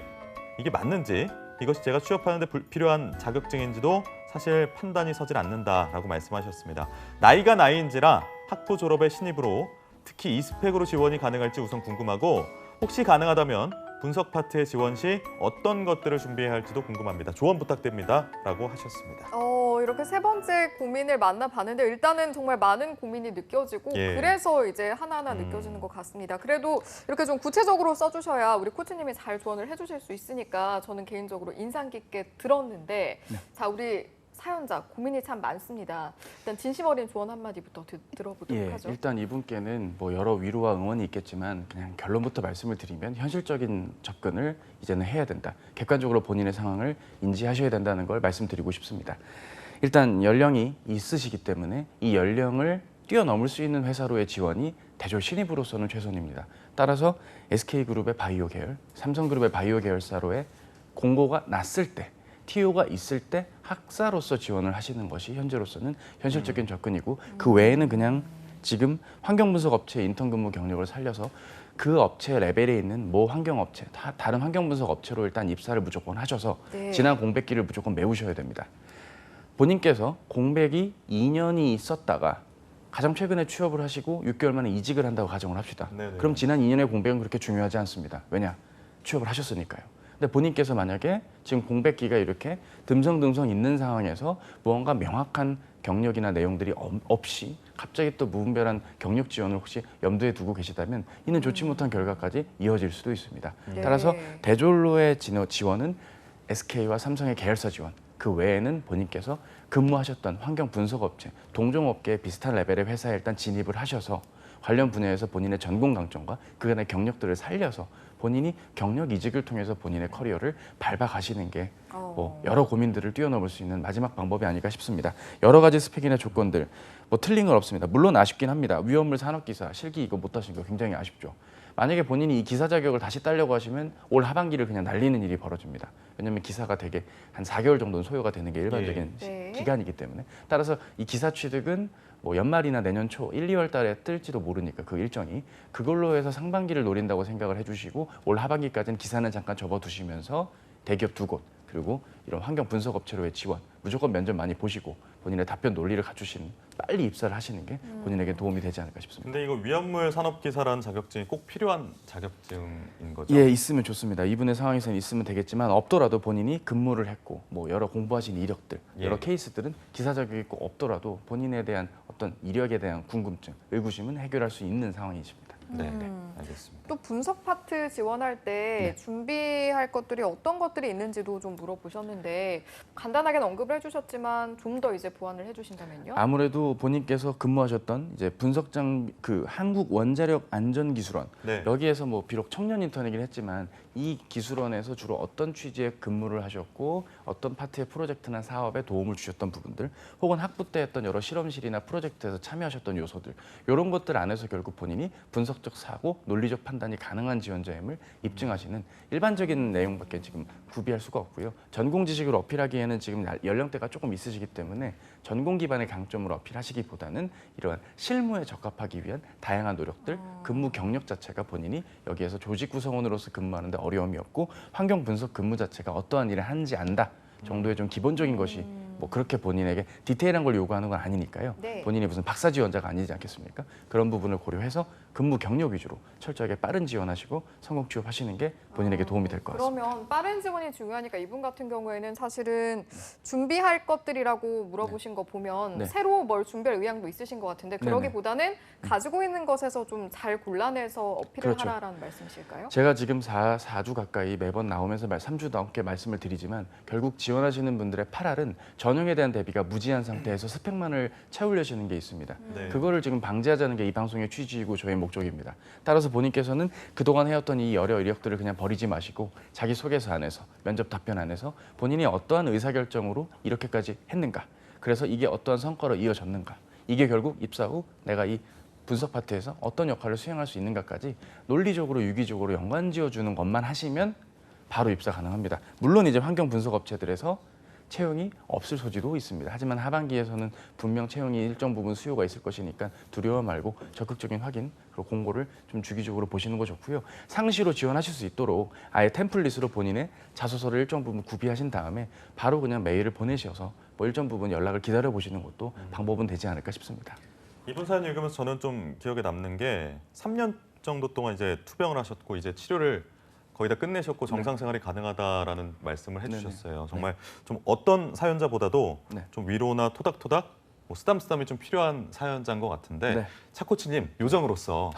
이게 맞는지 이것이 제가 취업하는 데 필요한 자격증인지도 사실 판단이 서질 않는다라고 말씀하셨습니다. 나이가 나이인지라 학부 졸업의 신입으로 특히 이 스펙으로 지원이 가능할지 우선 궁금하고 혹시 가능하다면 분석 파트의 지원 시 어떤 것들을 준비해야 할지도 궁금합니다. 조언 부탁드립니다. 라고 하셨습니다. 이렇게 세 번째 고민을 만나봤는데 일단은 정말 많은 고민이 느껴지고 예. 그래서 이제 하나하나 느껴지는 것 같습니다. 그래도 이렇게 좀 구체적으로 써주셔야 우리 코치님이 잘 조언을 해주실 수 있으니까 저는 개인적으로 인상 깊게 들었는데 자, 우리 사연자 고민이 참 많습니다. 일단 진심 어린 조언 한마디부터 들어보도록 하죠. 일단 이분께는 뭐 여러 위로와 응원이 있겠지만 그냥 결론부터 말씀을 드리면 현실적인 접근을 이제는 해야 된다. 객관적으로 본인의 상황을 인지하셔야 된다는 걸 말씀드리고 싶습니다. 일단 연령이 있으시기 때문에 이 연령을 뛰어넘을 수 있는 회사로의 지원이 대졸 신입으로서는 최선입니다. 따라서 SK그룹의 바이오 계열, 삼성그룹의 바이오 계열사로의 공고가 났을 때, TO가 있을 때 학사로서 지원을 하시는 것이 현재로서는 현실적인 접근이고 그 외에는 그냥 지금 환경분석업체 인턴 근무 경력을 살려서 그 업체 레벨에 있는 모 환경업체, 다른 환경분석 업체로 일단 입사를 무조건 하셔서 네. 지난 공백기를 무조건 메우셔야 됩니다. 본인께서 공백이 2년이 있었다가 가장 최근에 취업을 하시고 6개월 만에 이직을 한다고 가정을 합시다. 네네. 그럼 지난 2년의 공백은 그렇게 중요하지 않습니다. 왜냐? 취업을 하셨으니까요. 근데 본인께서 만약에 지금 공백기가 이렇게 듬성듬성 있는 상황에서 무언가 명확한 경력이나 내용들이 없이 갑자기 또 무분별한 경력 지원을 혹시 염두에 두고 계시다면 이는 좋지 못한 결과까지 이어질 수도 있습니다. 네. 따라서 대졸로의 지원은 SK와 삼성의 계열사 지원, 그 외에는 본인께서 근무하셨던 환경 분석업체, 동종업계에 비슷한 레벨의 회사에 일단 진입을 하셔서 관련 분야에서 본인의 전공 강점과 그간의 경력들을 살려서 본인이 경력 이직을 통해서 본인의 커리어를 밟아가시는 게 뭐 여러 고민들을 뛰어넘을 수 있는 마지막 방법이 아닐까 싶습니다. 여러 가지 스펙이나 조건들 뭐 틀린 건 없습니다. 물론 아쉽긴 합니다. 위험물 산업기사 실기 이거 못 하신 거 굉장히 아쉽죠. 만약에 본인이 이 기사 자격을 다시 따려고 하시면 올 하반기를 그냥 날리는 일이 벌어집니다. 왜냐하면 기사가 되게 한 4개월 정도는 소요가 되는 게 일반적인 네. 기간이기 때문에 따라서 이 기사 취득은 뭐 연말이나 내년 초 1, 2월 달에 뜰지도 모르니까 그 일정이 그걸로 해서 상반기를 노린다고 생각을 해주시고 올 하반기까지는 기사는 잠깐 접어두시면서 대기업 2곳 그리고 이런 환경 분석 업체로의 지원 무조건 면접 많이 보시고 본인의 답변 논리를 갖추시는 빨리 입사를 하시는 게 본인에게 도움이 되지 않을까 싶습니다. 근데 이거 위험물 산업기사라는 자격증이 꼭 필요한 자격증인 거죠? 예, 있으면 좋습니다. 이분의 상황에서는 있으면 되겠지만 없더라도 본인이 근무를 했고 뭐 여러 공부하신 이력들, 여러 예. 케이스들은 기사 자격이 꼭 없더라도 본인에 대한 어떤 이력에 대한 궁금증, 의구심은 해결할 수 있는 상황이십니다. 네, 알겠습니다. 또 분석 파트 지원할 때 네. 준비할 것들이 어떤 것들이 있는지도 좀 물어보셨는데 간단하게 언급을 해주셨지만 좀 더 이제 보완을 해주신다면요? 아무래도 본인께서 근무하셨던 이제 분석장 그 한국 원자력 안전기술원 네. 여기에서 뭐 비록 청년 인턴이긴 했지만 이 기술원에서 주로 어떤 취지의 근무를 하셨고 어떤 파트의 프로젝트나 사업에 도움을 주셨던 부분들 혹은 학부 때 했던 여러 실험실이나 프로젝트에서 참여하셨던 요소들 이런 것들 안에서 결국 본인이 분석적 사고, 논리적 판단이 가능한 지원자임을 입증하시는 일반적인 내용밖에 지금 구비할 수가 없고요. 전공 지식을 어필하기에는 지금 연령대가 조금 있으시기 때문에 전공 기반의 강점을 어필하시기보다는 이러한 실무에 적합하기 위한 다양한 노력들, 근무 경력 자체가 본인이 여기에서 조직 구성원으로서 근무하는데 어려움이 없고 환경 분석 근무 자체가 어떠한 일을 하는지 안다 정도의 좀 기본적인 것이 뭐 그렇게 본인에게 디테일한 걸 요구하는 건 아니니까요. 네. 본인이 무슨 박사 지원자가 아니지 않겠습니까? 그런 부분을 고려해서 근무 경력 위주로 철저하게 빠른 지원하시고 성공 취업하시는 게 본인에게 도움이 될 것 같습니다. 그러면 빠른 지원이 중요하니까 이분 같은 경우에는 사실은 준비할 것들이라고 물어보신 거 보면 네. 새로 뭘 준비할 의향도 있으신 것 같은데 그러기보다는 가지고 있는 것에서 좀 잘 골라내서 어필을 그렇죠. 하라라는 말씀이실까요? 제가 지금 4주 가까이 매번 나오면서 3주 넘게 말씀을 드리지만 결국 지원하시는 분들의 8알은 전형에 대한 대비가 무지한 상태에서 스펙만을 채우려시는 게 있습니다. 네. 그거를 지금 방지하자는 게 이 방송의 취지이고 저의 목적입니다. 따라서 본인께서는 그동안 해왔던 이 여러 이력들을 그냥 버리지 마시고 자기소개서 안에서 면접 답변 안에서 본인이 어떠한 의사결정으로 이렇게까지 했는가 그래서 이게 어떠한 성과로 이어졌는가 이게 결국 입사 후 내가 이 분석 파트에서 어떤 역할을 수행할 수 있는가까지 논리적으로 유기적으로 연관지어주는 것만 하시면 바로 입사 가능합니다. 물론 이제 환경 분석 업체들에서 채용이 없을 소지도 있습니다. 하지만 하반기에서는 분명 채용이 일정 부분 수요가 있을 것이니까 두려워 말고 적극적인 확인 그리고 공고를 좀 주기적으로 보시는 거 좋고요. 상시로 지원하실 수 있도록 아예 템플릿으로 본인의 자소서를 일정 부분 구비하신 다음에 바로 그냥 메일을 보내셔서 뭐 일정 부분 연락을 기다려 보시는 것도 방법은 되지 않을까 싶습니다. 이분 사연 읽으면서 저는 좀 기억에 남는 게 3년 정도 동안 이제 투병을 하셨고 이제 치료를 거의 다 끝내셨고 정상 생활이 가능하다라는 말씀을 해주셨어요. 정말 좀 어떤 사연자보다도 네. 좀 위로나 토닥토닥, 뭐 쓰담쓰담이 좀 필요한 사연자인 것 같은데 네. 차코치님 요정으로서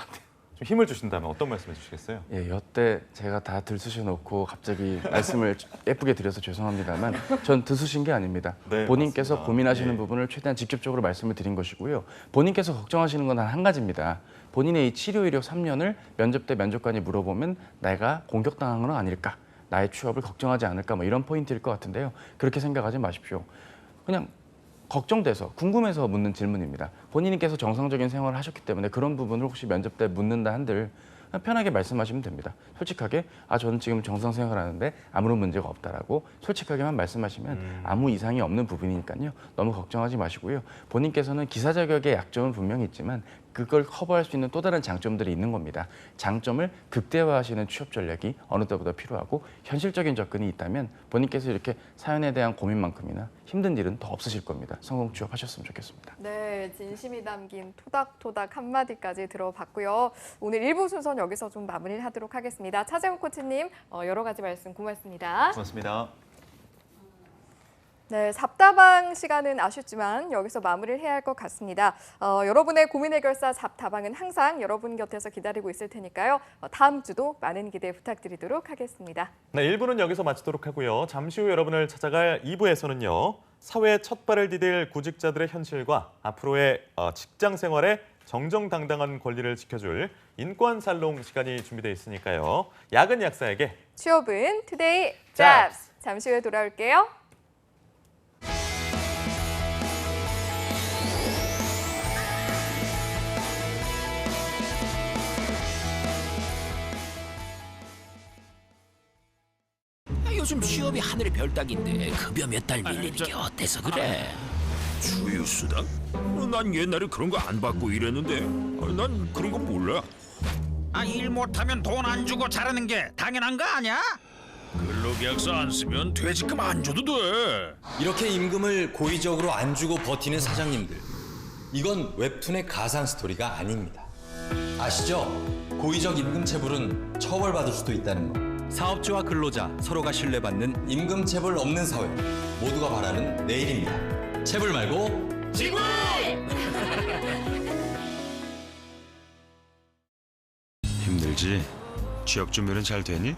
좀 힘을 주신다면 어떤 말씀해 주시겠어요? 예, 여태 제가 다 들쑤셔 놓고 갑자기 말씀을 예쁘게 드려서 죄송합니다만 전 들쑤신 게 아닙니다. 네, 본인께서 맞습니다. 고민하시는 예. 부분을 최대한 직접적으로 말씀을 드린 것이고요. 본인께서 걱정하시는 건 한 가지입니다. 본인의 이 치료 이력 3년을 면접 때 면접관이 물어보면 내가 공격당한 건 아닐까? 나의 취업을 걱정하지 않을까? 뭐 이런 포인트일 것 같은데요. 그렇게 생각하지 마십시오. 그냥 걱정돼서 궁금해서 묻는 질문입니다. 본인께서 정상적인 생활을 하셨기 때문에 그런 부분을 혹시 면접 때 묻는다 한들 편하게 말씀하시면 됩니다. 솔직하게 저는 지금 정상 생활하는데 아무런 문제가 없다라고 솔직하게만 말씀하시면 아무 이상이 없는 부분이니까요. 너무 걱정하지 마시고요. 본인께서는 기사 자격의 약점은 분명히 있지만 그걸 커버할 수 있는 또 다른 장점들이 있는 겁니다. 장점을 극대화하시는 취업 전략이 어느 때보다 필요하고 현실적인 접근이 있다면 본인께서 이렇게 사연에 대한 고민만큼이나 힘든 일은 더 없으실 겁니다. 성공 취업하셨으면 좋겠습니다. 네, 진심이 담긴 토닥토닥 한마디까지 들어봤고요. 오늘 1부 순서는 여기서 좀 마무리를 하도록 하겠습니다. 차재훈 코치님, 여러 가지 말씀 고맙습니다. 고맙습니다. 네, 잡다방 시간은 아쉽지만 여기서 마무리를 해야 할 것 같습니다. 여러분의 고민 해결사 잡다방은 항상 여러분 곁에서 기다리고 있을 테니까요. 다음 주도 많은 기대 부탁드리도록 하겠습니다. 네, 1부는 여기서 마치도록 하고요. 잠시 후 여러분을 찾아갈 2부에서는요. 사회에 첫 발을 디딜 구직자들의 현실과 앞으로의 직장 생활에 정정당당한 권리를 지켜줄 인권 살롱 시간이 준비되어 있으니까요. 야근 약사에게 취업은 투데이 잡스. 잠시 후에 돌아올게요. 요즘 취업이 하늘의 별 따기인데 급여 몇 달 밀리는 게 어때서 그래? 주휴수당? 난 옛날에 그런 거 안 받고 일했는데 난 그런 거 몰라. 일 못하면 돈 안 주고 자라는 게 당연한 거 아니야? 근로계약서 안 쓰면 퇴직금 안 줘도 돼. 이렇게 임금을 고의적으로 안 주고 버티는 사장님들, 이건 웹툰의 가상 스토리가 아닙니다. 아시죠? 고의적 임금 체불은 처벌받을 수도 있다는 거. 사업주와 근로자 서로가 신뢰받는 임금 체불 없는 사회, 모두가 바라는 내일입니다. 체불 말고 지불! 힘들지? 취업 준비는 잘 되니?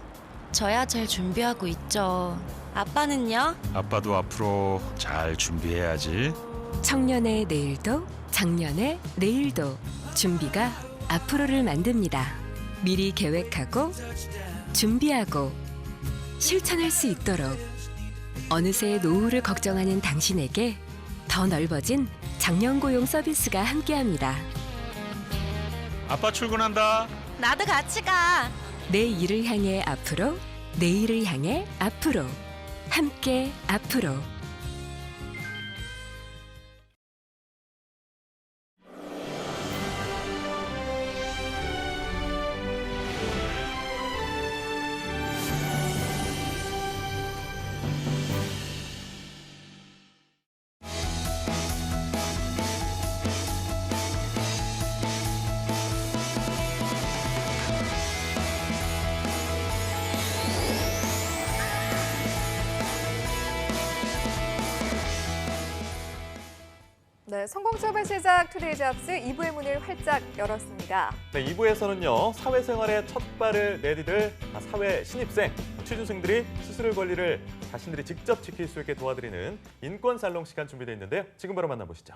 저야 잘 준비하고 있죠. 아빠는요? 아빠도 앞으로 잘 준비해야지. 청년의 내일도 작년의 내일도 준비가 앞으로를 만듭니다. 미리 계획하고 준비하고 실천할 수 있도록 어느새 노후를 걱정하는 당신에게 더 넓어진 장년고용 서비스가 함께합니다. 아빠 출근한다. 나도 같이 가. 내 일을 향해 앞으로, 내일을 향해 앞으로, 함께 앞으로. 네, 성공 취업의 시작 투데이 잡스 2부의 문을 활짝 열었습니다. 네, 2부에서는요. 사회생활에 첫 발을 내디딜 사회 신입생, 취준생들이 스스로의 권리를 자신들이 직접 지킬 수 있게 도와드리는 인권 살롱 시간 준비되어 있는데요. 지금 바로 만나보시죠.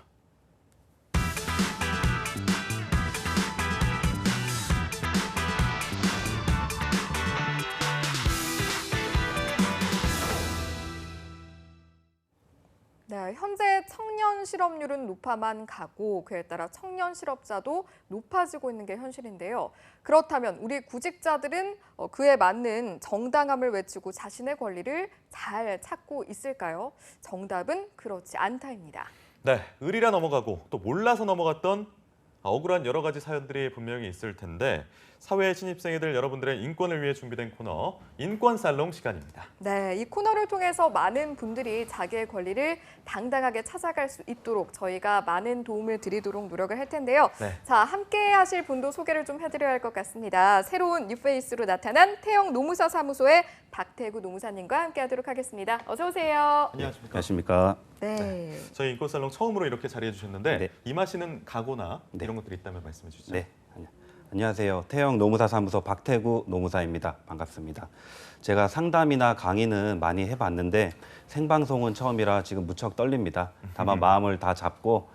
네, 현재 청년 실업률은 높아만 가고 그에 따라 청년 실업자도 높아지고 있는 게 현실인데요. 그렇다면 우리 구직자들은 그에 맞는 정당함을 외치고 자신의 권리를 잘 찾고 있을까요? 정답은 그렇지 않다입니다. 네, 의리라 넘어가고 또 몰라서 넘어갔던 억울한 여러 가지 사연들이 분명히 있을 텐데 사회 신입생이들 여러분들의 인권을 위해 준비된 코너 인권 살롱 시간입니다. 네, 이 코너를 통해서 많은 분들이 자기의 권리를 당당하게 찾아갈 수 있도록 저희가 많은 도움을 드리도록 노력을 할 텐데요. 네. 자, 함께 하실 분도 소개를 좀 해드려야 할 것 같습니다. 새로운 뉴페이스로 나타난 태영 노무사 사무소의 박태구 노무사님과 함께 하도록 하겠습니다. 어서 오세요. 안녕하십니까. 안녕하십니까. 네. 저희 인권 살롱 처음으로 이렇게 자리해 주셨는데 네. 임하시는 각오나 네. 이런 것들이 있다면 말씀해 주시죠. 네. 안녕하세요. 태영 노무사 사무소 박태구 노무사입니다. 반갑습니다. 제가 상담이나 강의는 많이 해봤는데 생방송은 처음이라 지금 무척 떨립니다. 다만 마음을 다 잡고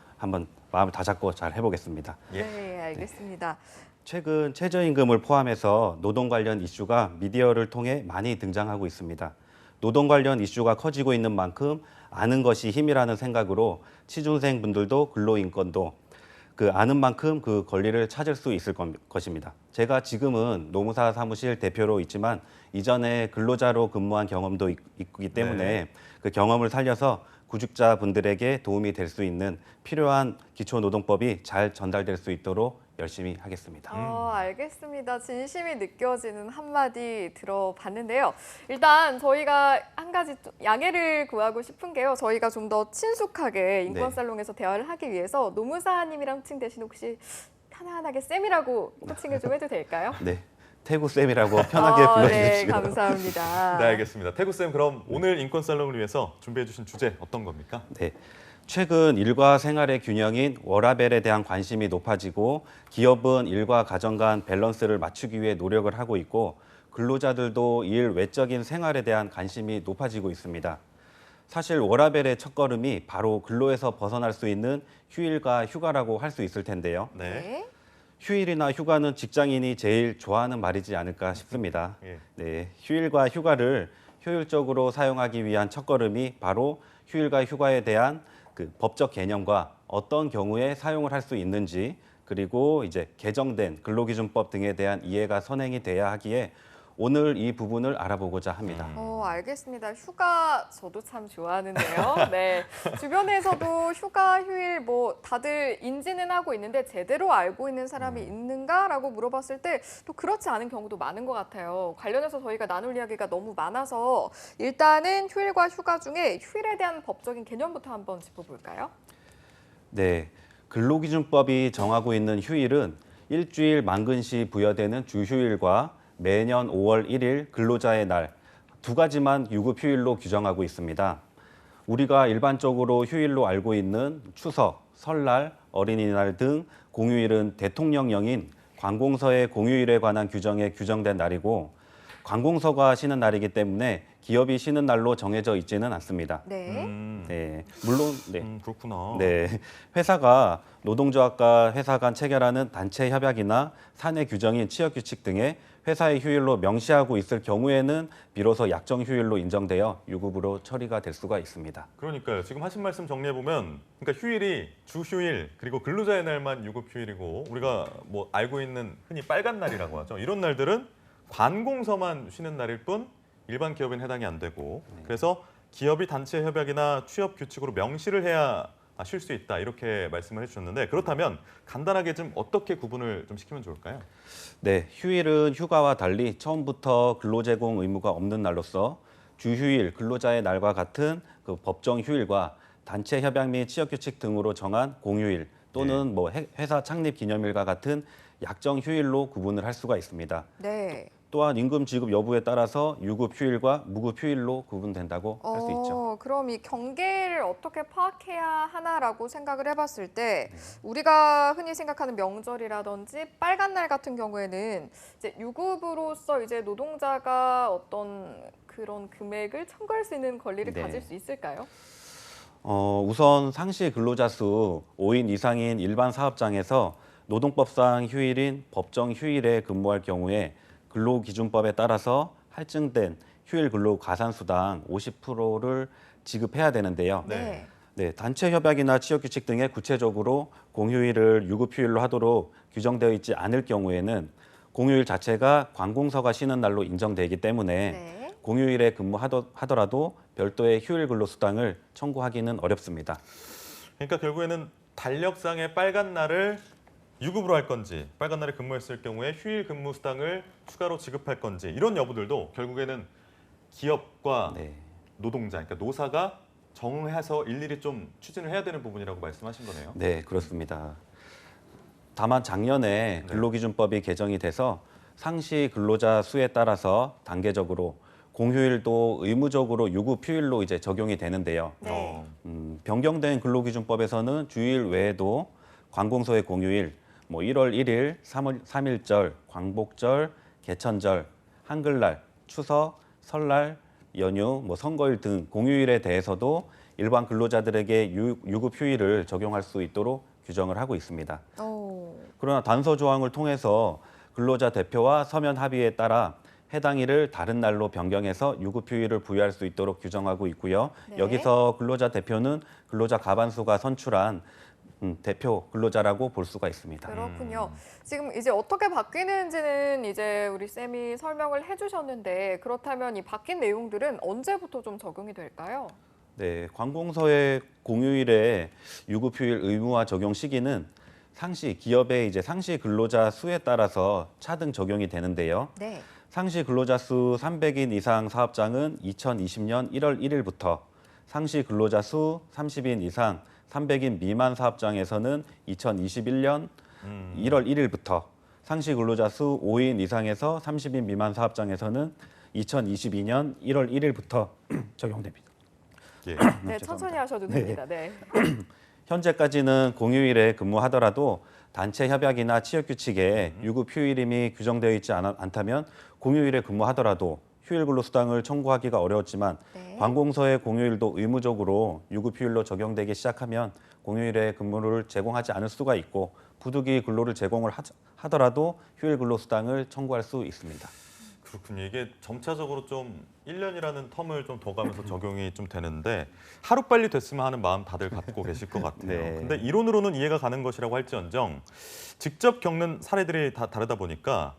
잘 해보겠습니다. 예. 네, 알겠습니다. 최근 최저임금을 포함해서 노동 관련 이슈가 미디어를 통해 많이 등장하고 있습니다. 노동 관련 이슈가 커지고 있는 만큼 아는 것이 힘이라는 생각으로 취준생 분들도 근로인권도 그 아는 만큼 그 권리를 찾을 수 있을 것입니다. 제가 지금은 노무사 사무실 대표로 있지만 이전에 근로자로 근무한 경험도 있기 때문에 네. 그 경험을 살려서 구직자분들에게 도움이 될 수 있는 필요한 기초노동법이 잘 전달될 수 있도록 열심히 하겠습니다. 알겠습니다. 진심이 느껴지는 한마디 들어봤는데요. 일단 저희가 한 가지 또 양해를 구하고 싶은 게요. 저희가 좀 더 친숙하게 인권살롱에서 대화를 하기 위해서 노무사님이랑 호칭 대신 혹시 편안하게 쌤이라고 호칭을 좀 해도 될까요? 네, 태구쌤이라고 편하게 불러주시고요. 네, 감사합니다. 네, 알겠습니다. 태구쌤, 그럼 오늘 인권살롱을 위해서 준비해 주신 주제 어떤 겁니까? 네. 최근 일과 생활의 균형인 워라밸에 대한 관심이 높아지고 기업은 일과 가정 간 밸런스를 맞추기 위해 노력을 하고 있고 근로자들도 일 외적인 생활에 대한 관심이 높아지고 있습니다. 사실 워라밸의 첫걸음이 바로 근로에서 벗어날 수 있는 휴일과 휴가라고 할 수 있을 텐데요. 네. 휴일이나 휴가는 직장인이 제일 좋아하는 말이지 않을까 싶습니다. 예. 네, 휴일과 휴가를 효율적으로 사용하기 위한 첫걸음이 바로 휴일과 휴가에 대한 그 법적 개념과 어떤 경우에 사용을 할 수 있는지 그리고 이제 개정된 근로기준법 등에 대한 이해가 선행이 돼야 하기에 오늘 이 부분을 알아보고자 합니다. 알겠습니다. 휴가 저도 참 좋아하는데요. 네, 주변에서도 휴가, 휴일 뭐 다들 인지는 하고 있는데 제대로 알고 있는 사람이 있는가라고 물어봤을 때 또 그렇지 않은 경우도 많은 것 같아요. 관련해서 저희가 나눌 이야기가 너무 많아서 일단은 휴일과 휴가 중에 휴일에 대한 법적인 개념부터 한번 짚어볼까요? 네, 근로기준법이 정하고 있는 휴일은 일주일 만근시 부여되는 주휴일과 매년 5월 1일 근로자의 날 두 가지만 유급휴일로 규정하고 있습니다. 우리가 일반적으로 휴일로 알고 있는 추석, 설날, 어린이날 등 공휴일은 대통령령인 관공서의 공휴일에 관한 규정에 규정된 날이고 관공서가 쉬는 날이기 때문에 기업이 쉬는 날로 정해져 있지는 않습니다. 네. 네, 물론 그렇구나. 네, 회사가 노동조합과 회사 간 체결하는 단체 협약이나 사내 규정인 취업 규칙 등에 회사의 휴일로 명시하고 있을 경우에는 비로소 약정 휴일로 인정되어 유급으로 처리가 될 수가 있습니다. 그러니까요. 지금 하신 말씀 정리해 보면, 그러니까 휴일이 주휴일 그리고 근로자의 날만 유급휴일이고 우리가 뭐 알고 있는 흔히 빨간 날이라고 하죠. 이런 날들은 관공서만 쉬는 날일 뿐 일반 기업엔 해당이 안 되고 그래서 기업이 단체 협약이나 취업 규칙으로 명시를 해야 쉴 수 있다 이렇게 말씀을 해주셨는데 그렇다면 간단하게 좀 어떻게 구분을 좀 시키면 좋을까요? 네, 휴일은 휴가와 달리 처음부터 근로 제공 의무가 없는 날로서 주휴일, 근로자의 날과 같은 그 법정 휴일과 단체 협약 및 취업 규칙 등으로 정한 공휴일 또는 뭐 회사 창립 기념일과 같은 약정 휴일로 구분을 할 수가 있습니다. 네. 또한 임금 지급 여부에 따라서 유급 휴일과 무급 휴일로 구분된다고 할 수 있죠. 그럼 이 경계를 어떻게 파악해야 하나라고 생각을 해봤을 때 우리가 흔히 생각하는 명절이라든지 빨간 날 같은 경우에는 이제 유급으로서 이제 노동자가 어떤 그런 금액을 청구할 수 있는 권리를 네. 가질 수 있을까요? 우선 상시 근로자 수 5인 이상인 일반 사업장에서 노동법상 휴일인 법정 휴일에 근무할 경우에 근로기준법에 따라서 할증된 휴일 근로 가산수당 50%를 지급해야 되는데요. 네. 네, 단체 협약이나 취업 규칙 등에 구체적으로 공휴일을 유급휴일로 하도록 규정되어 있지 않을 경우에는 공휴일 자체가 관공서가 쉬는 날로 인정되기 때문에 네. 공휴일에 근무하더라도 별도의 휴일 근로수당을 청구하기는 어렵습니다. 그러니까 결국에는 달력상의 빨간 날을 유급으로 할 건지 빨간 날에 근무했을 경우에 휴일 근무 수당을 추가로 지급할 건지 이런 여부들도 결국에는 기업과 노동자, 그러니까 노사가 정해서 일일이 좀 추진을 해야 되는 부분이라고 말씀하신 거네요. 네, 그렇습니다. 다만 작년에 근로기준법이 개정이 돼서 상시 근로자 수에 따라서 단계적으로 공휴일도 의무적으로 유급휴일로 이제 적용이 되는데요. 네. 변경된 근로기준법에서는 주일 외에도 관공서의 공휴일, 뭐 1월 1일, 3.1절, 광복절, 개천절, 한글날, 추석, 설날, 연휴, 뭐 선거일 등 공휴일에 대해서도 일반 근로자들에게 유급 휴일을 적용할 수 있도록 규정을 하고 있습니다. 그러나 단서 조항을 통해서 근로자 대표와 서면 합의에 따라 해당 일을 다른 날로 변경해서 유급 휴일을 부여할 수 있도록 규정하고 있고요. 네. 여기서 근로자 대표는 근로자 과반수가 선출한 대표 근로자라고 볼 수가 있습니다. 그렇군요. 지금 이제 어떻게 바뀌는지는 이제 우리 쌤이 설명을 해주셨는데 그렇다면 이 바뀐 내용들은 언제부터 좀 적용이 될까요? 네, 관공서의 공휴일에 유급휴일 의무화 적용 시기는 상시 기업의 이제 상시 근로자 수에 따라서 차등 적용이 되는데요. 네. 상시 근로자 수 300인 이상 사업장은 2020년 1월 1일부터 상시 근로자 수 30인 이상 300인 미만 사업장에서는 2021년 1월 1일부터 상시 근로자 수 5인 이상에서 30인 미만 사업장에서는 2022년 1월 1일부터 적용됩니다. 예. 네, 천천히 하셔도 됩니다. 네. 현재까지는 공휴일에 근무하더라도 단체 협약이나 취업 규칙에 유급 휴일임이 규정되어 있지 않다면 공휴일에 근무하더라도 휴일 근로수당을 청구하기가 어려웠지만 네. 관공서의 공휴일도 의무적으로 유급 휴일로 적용되기 시작하면 공휴일에 근무를 제공하지 않을 수가 있고 부득이 근로를 제공을 하더라도 휴일 근로수당을 청구할 수 있습니다. 그렇군요. 이게 점차적으로 좀 1년이라는 텀을 좀 더 가면서 적용이 좀 되는데 하루빨리 됐으면 하는 마음 다들 갖고 계실 것 같아요. 네. 근데 이론으로는 이해가 가는 것이라고 할지언정 직접 겪는 사례들이 다 다르다 보니까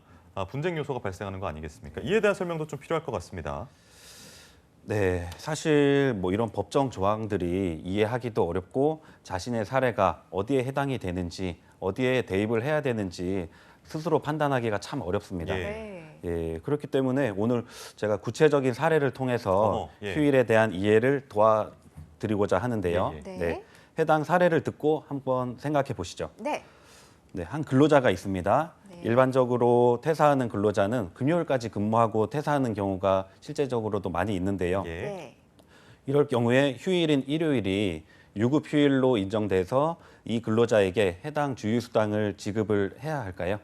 분쟁 요소가 발생하는 거 아니겠습니까? 이에 대한 설명도 좀 필요할 것 같습니다. 네, 사실 뭐 이런 법정 조항들이 이해하기도 어렵고 자신의 사례가 어디에 해당이 되는지 어디에 대입을 해야 되는지 스스로 판단하기가 참 어렵습니다. 예. 네. 예, 그렇기 때문에 오늘 제가 구체적인 사례를 통해서 예. 휴일에 대한 이해를 도와드리고자 하는데요. 예, 예. 네, 해당 사례를 듣고 한번 생각해 보시죠. 네. 네, 한 근로자가 있습니다. 네. 일반적으로 퇴사하는 근로자는 금요일까지 근무하고 퇴사하는 경우가 실제적으로도 많이 있는데요. 예. 네. 이럴 경우에 휴일인 일요일이 유급 휴일로 인정돼서 이 근로자에게 해당 주휴수당을 지급을 해야 할까요?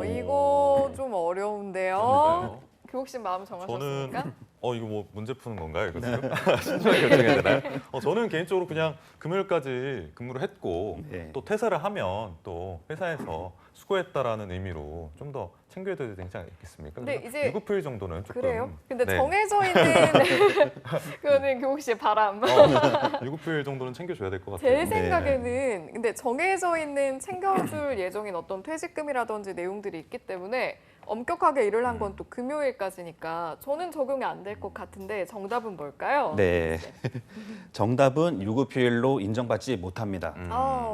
이거 좀 어려운데요. 그러니까요. 교육신 마음 정하셨습니까? 저는 이거 뭐 문제 푸는 건가요? 이거 지금? 신중하게 결정해야 되나요? 저는 개인적으로 그냥 금요일까지 근무를 했고 네. 또 퇴사를 하면 또 회사에서 수고했다라는 의미로 좀 더 챙겨야 되지 않겠습니까? 근데 그래서 이제 유급휴일 정도는 조금 그래요? 근데 네. 정해져 있는 그거는 교육씨의 바람. 유급휴일 정도는 챙겨줘야 될 것 같아요. 제 생각에는 근데 정해져 있는 챙겨줄 예정인 어떤 퇴직금이라든지 내용들이 있기 때문에 엄격하게 일을 한 건 또 금요일까지니까 저는 적용이 안 될 것 같은데 정답은 뭘까요? 네, 정답은 유급휴일로 인정받지 못합니다.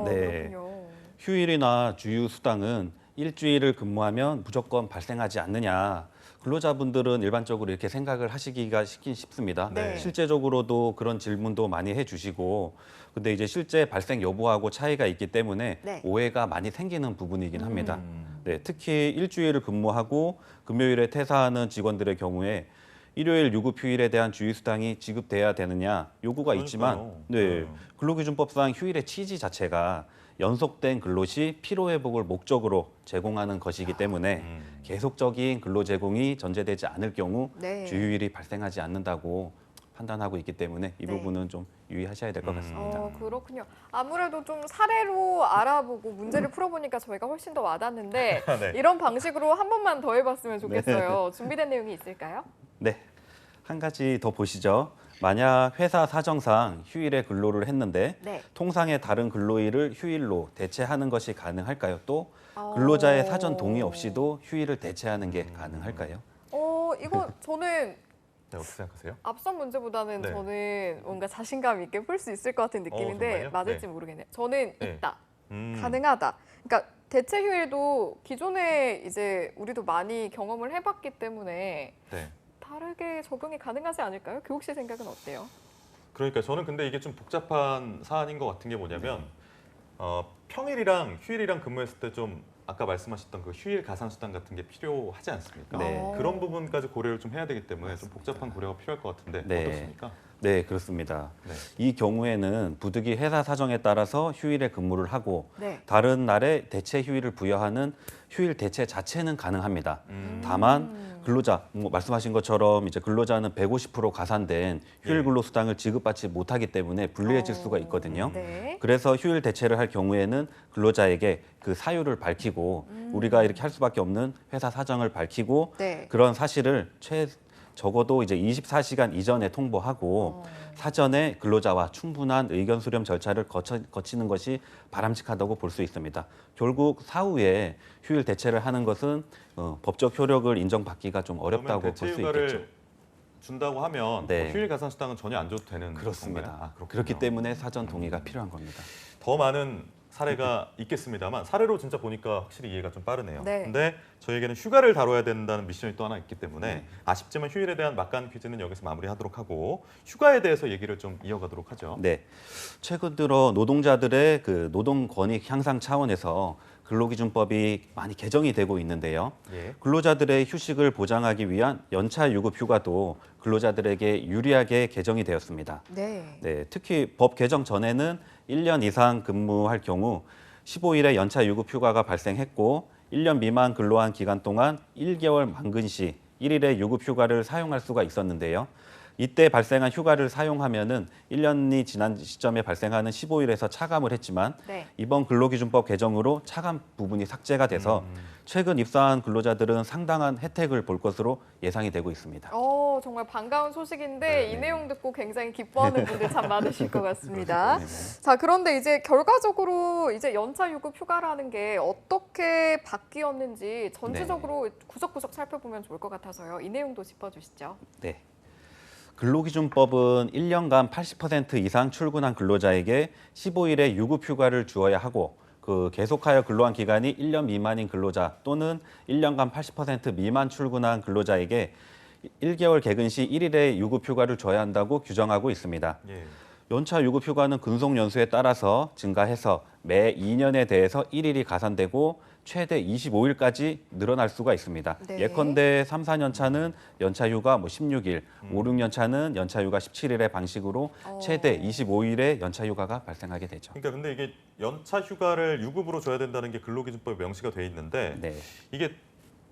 네. 그렇군요. 휴일이나 주휴수당은 일주일을 근무하면 무조건 발생하지 않느냐. 근로자분들은 일반적으로 이렇게 생각을 하시기가 쉽습니다. 네. 실제적으로도 그런 질문도 많이 해주시고, 근데 이제 실제 발생 여부하고 차이가 있기 때문에 네. 오해가 많이 생기는 부분이긴 합니다. 네, 특히 일주일을 근무하고 금요일에 퇴사하는 직원들의 경우에 일요일 유급휴일에 대한 주휴수당이 지급돼야 되느냐 요구가 있지만, 네, 근로기준법상 휴일의 취지 자체가 연속된 근로 시 피로회복을 목적으로 제공하는 것이기 때문에 계속적인 근로 제공이 전제되지 않을 경우 네. 주휴일이 발생하지 않는다고 판단하고 있기 때문에 이 네. 부분은 좀 유의하셔야 될 것 같습니다. 그렇군요. 아무래도 좀 사례로 알아보고 문제를 풀어보니까 저희가 훨씬 더 와닿는데 네. 이런 방식으로 한 번만 더 해봤으면 좋겠어요. 준비된 내용이 있을까요? 네, 한 가지 더 보시죠. 만약 회사 사정상 휴일에 근로를 했는데 네. 통상의 다른 근로일을 휴일로 대체하는 것이 가능할까요? 또 근로자의 사전 동의 없이도 휴일을 대체하는 게 가능할까요? 이거 저는 네, 어떻게 생각하세요? 앞선 문제보다는 네. 저는 뭔가 자신감 있게 풀 수 있을 것 같은 느낌인데 정말요? 맞을지 네. 모르겠네요. 저는 네. 있다. 가능하다. 그러니까 대체 휴일도 기존에 이제 우리도 많이 경험을 해봤기 때문에 네. 다르게 적용이 가능하지 않을까요? 교육 씨 생각은 어때요? 그러니까 저는 근데 이게 좀 복잡한 사안인 것 같은 게 뭐냐면 평일이랑 휴일이랑 근무했을 때 좀 아까 말씀하셨던 그 휴일 가산수당 같은 게 필요하지 않습니까? 네. 그런 부분까지 고려를 좀 해야 되기 때문에 좀 복잡한 고려가 필요할 것 같은데 네. 어떻습니까? 네, 그렇습니다. 네. 이 경우에는 부득이 회사 사정에 따라서 휴일에 근무를 하고 네. 다른 날에 대체 휴일을 부여하는 휴일 대체 자체는 가능합니다. 다만 근로자, 말씀하신 것처럼 이제 근로자는 150% 가산된 휴일 예. 근로수당을 지급받지 못하기 때문에 불리해질 수가 있거든요. 네. 그래서 휴일 대체를 할 경우에는 근로자에게 그 사유를 밝히고 우리가 이렇게 할 수밖에 없는 회사 사정을 밝히고 네. 그런 사실을 적어도 이제 24시간 이전에 통보하고 사전에 근로자와 충분한 의견 수렴 절차를 거치는 것이 바람직하다고 볼 수 있습니다. 결국 사후에 휴일 대체를 하는 것은 법적 효력을 인정받기가 좀 어렵다고 볼 수 있겠죠. 휴가를 준다고 하면 네. 뭐 휴일 가산 수당은 전혀 안 줘도 되는 그렇습니다. 건가요? 아, 그렇군요. 그렇기 때문에 사전 동의가 필요한 겁니다. 더 많은 사례가 있겠습니다만 사례로 진짜 보니까 확실히 이해가 좀 빠르네요. 네. 근데 저희에게는 휴가를 다뤄야 된다는 미션이 또 하나 있기 때문에 아쉽지만 휴일에 대한 막간 퀴즈는 여기서 마무리하도록 하고 휴가에 대해서 얘기를 좀 이어가도록 하죠. 네, 최근 들어 노동자들의 그 노동 권익 향상 차원에서 근로기준법이 많이 개정이 되고 있는데요. 예. 근로자들의 휴식을 보장하기 위한 연차 유급 휴가도 근로자들에게 유리하게 개정이 되었습니다. 네, 특히 법 개정 전에는 1년 이상 근무할 경우 15일의 연차 유급 휴가가 발생했고 1년 미만 근로한 기간 동안 1개월 만근 시 1일의 유급 휴가를 사용할 수가 있었는데요. 이때 발생한 휴가를 사용하면은 1년이 지난 시점에 발생하는 15일에서 차감을 했지만 이번 근로기준법 개정으로 차감 부분이 삭제가 돼서 최근 입사한 근로자들은 상당한 혜택을 볼 것으로 예상이 되고 있습니다. 정말 반가운 소식인데 이 내용 듣고 굉장히 기뻐하는 분들 참 많으실 것 같습니다. 자, 그런데 이제 결과적으로 이제 연차 유급 휴가라는 게 어떻게 바뀌었는지 전체적으로 구석구석 살펴보면 좋을 것 같아서요. 이 내용도 짚어주시죠. 네. 근로기준법은 1년간 80% 이상 출근한 근로자에게 15일의 유급 휴가를 주어야 하고 그 계속하여 근로한 기간이 1년 미만인 근로자 또는 1년간 80% 미만 출근한 근로자에게 1개월 개근 시 1일의 유급 휴가를 줘야 한다고 규정하고 있습니다. 예. 연차 유급 휴가는 근속 연수에 따라서 증가해서 매 2년에 대해서 1일이 가산되고 최대 25일까지 늘어날 수가 있습니다. 예컨대 3, 4년 차는 연차 휴가 16일, 5, 6년 차는 연차 휴가 17일의 방식으로 최대 25일의 연차 휴가가 발생하게 되죠. 그러니까 근데 이게 연차 휴가를 유급으로 줘야 된다는 게 근로기준법에 명시가 돼 있는데 이게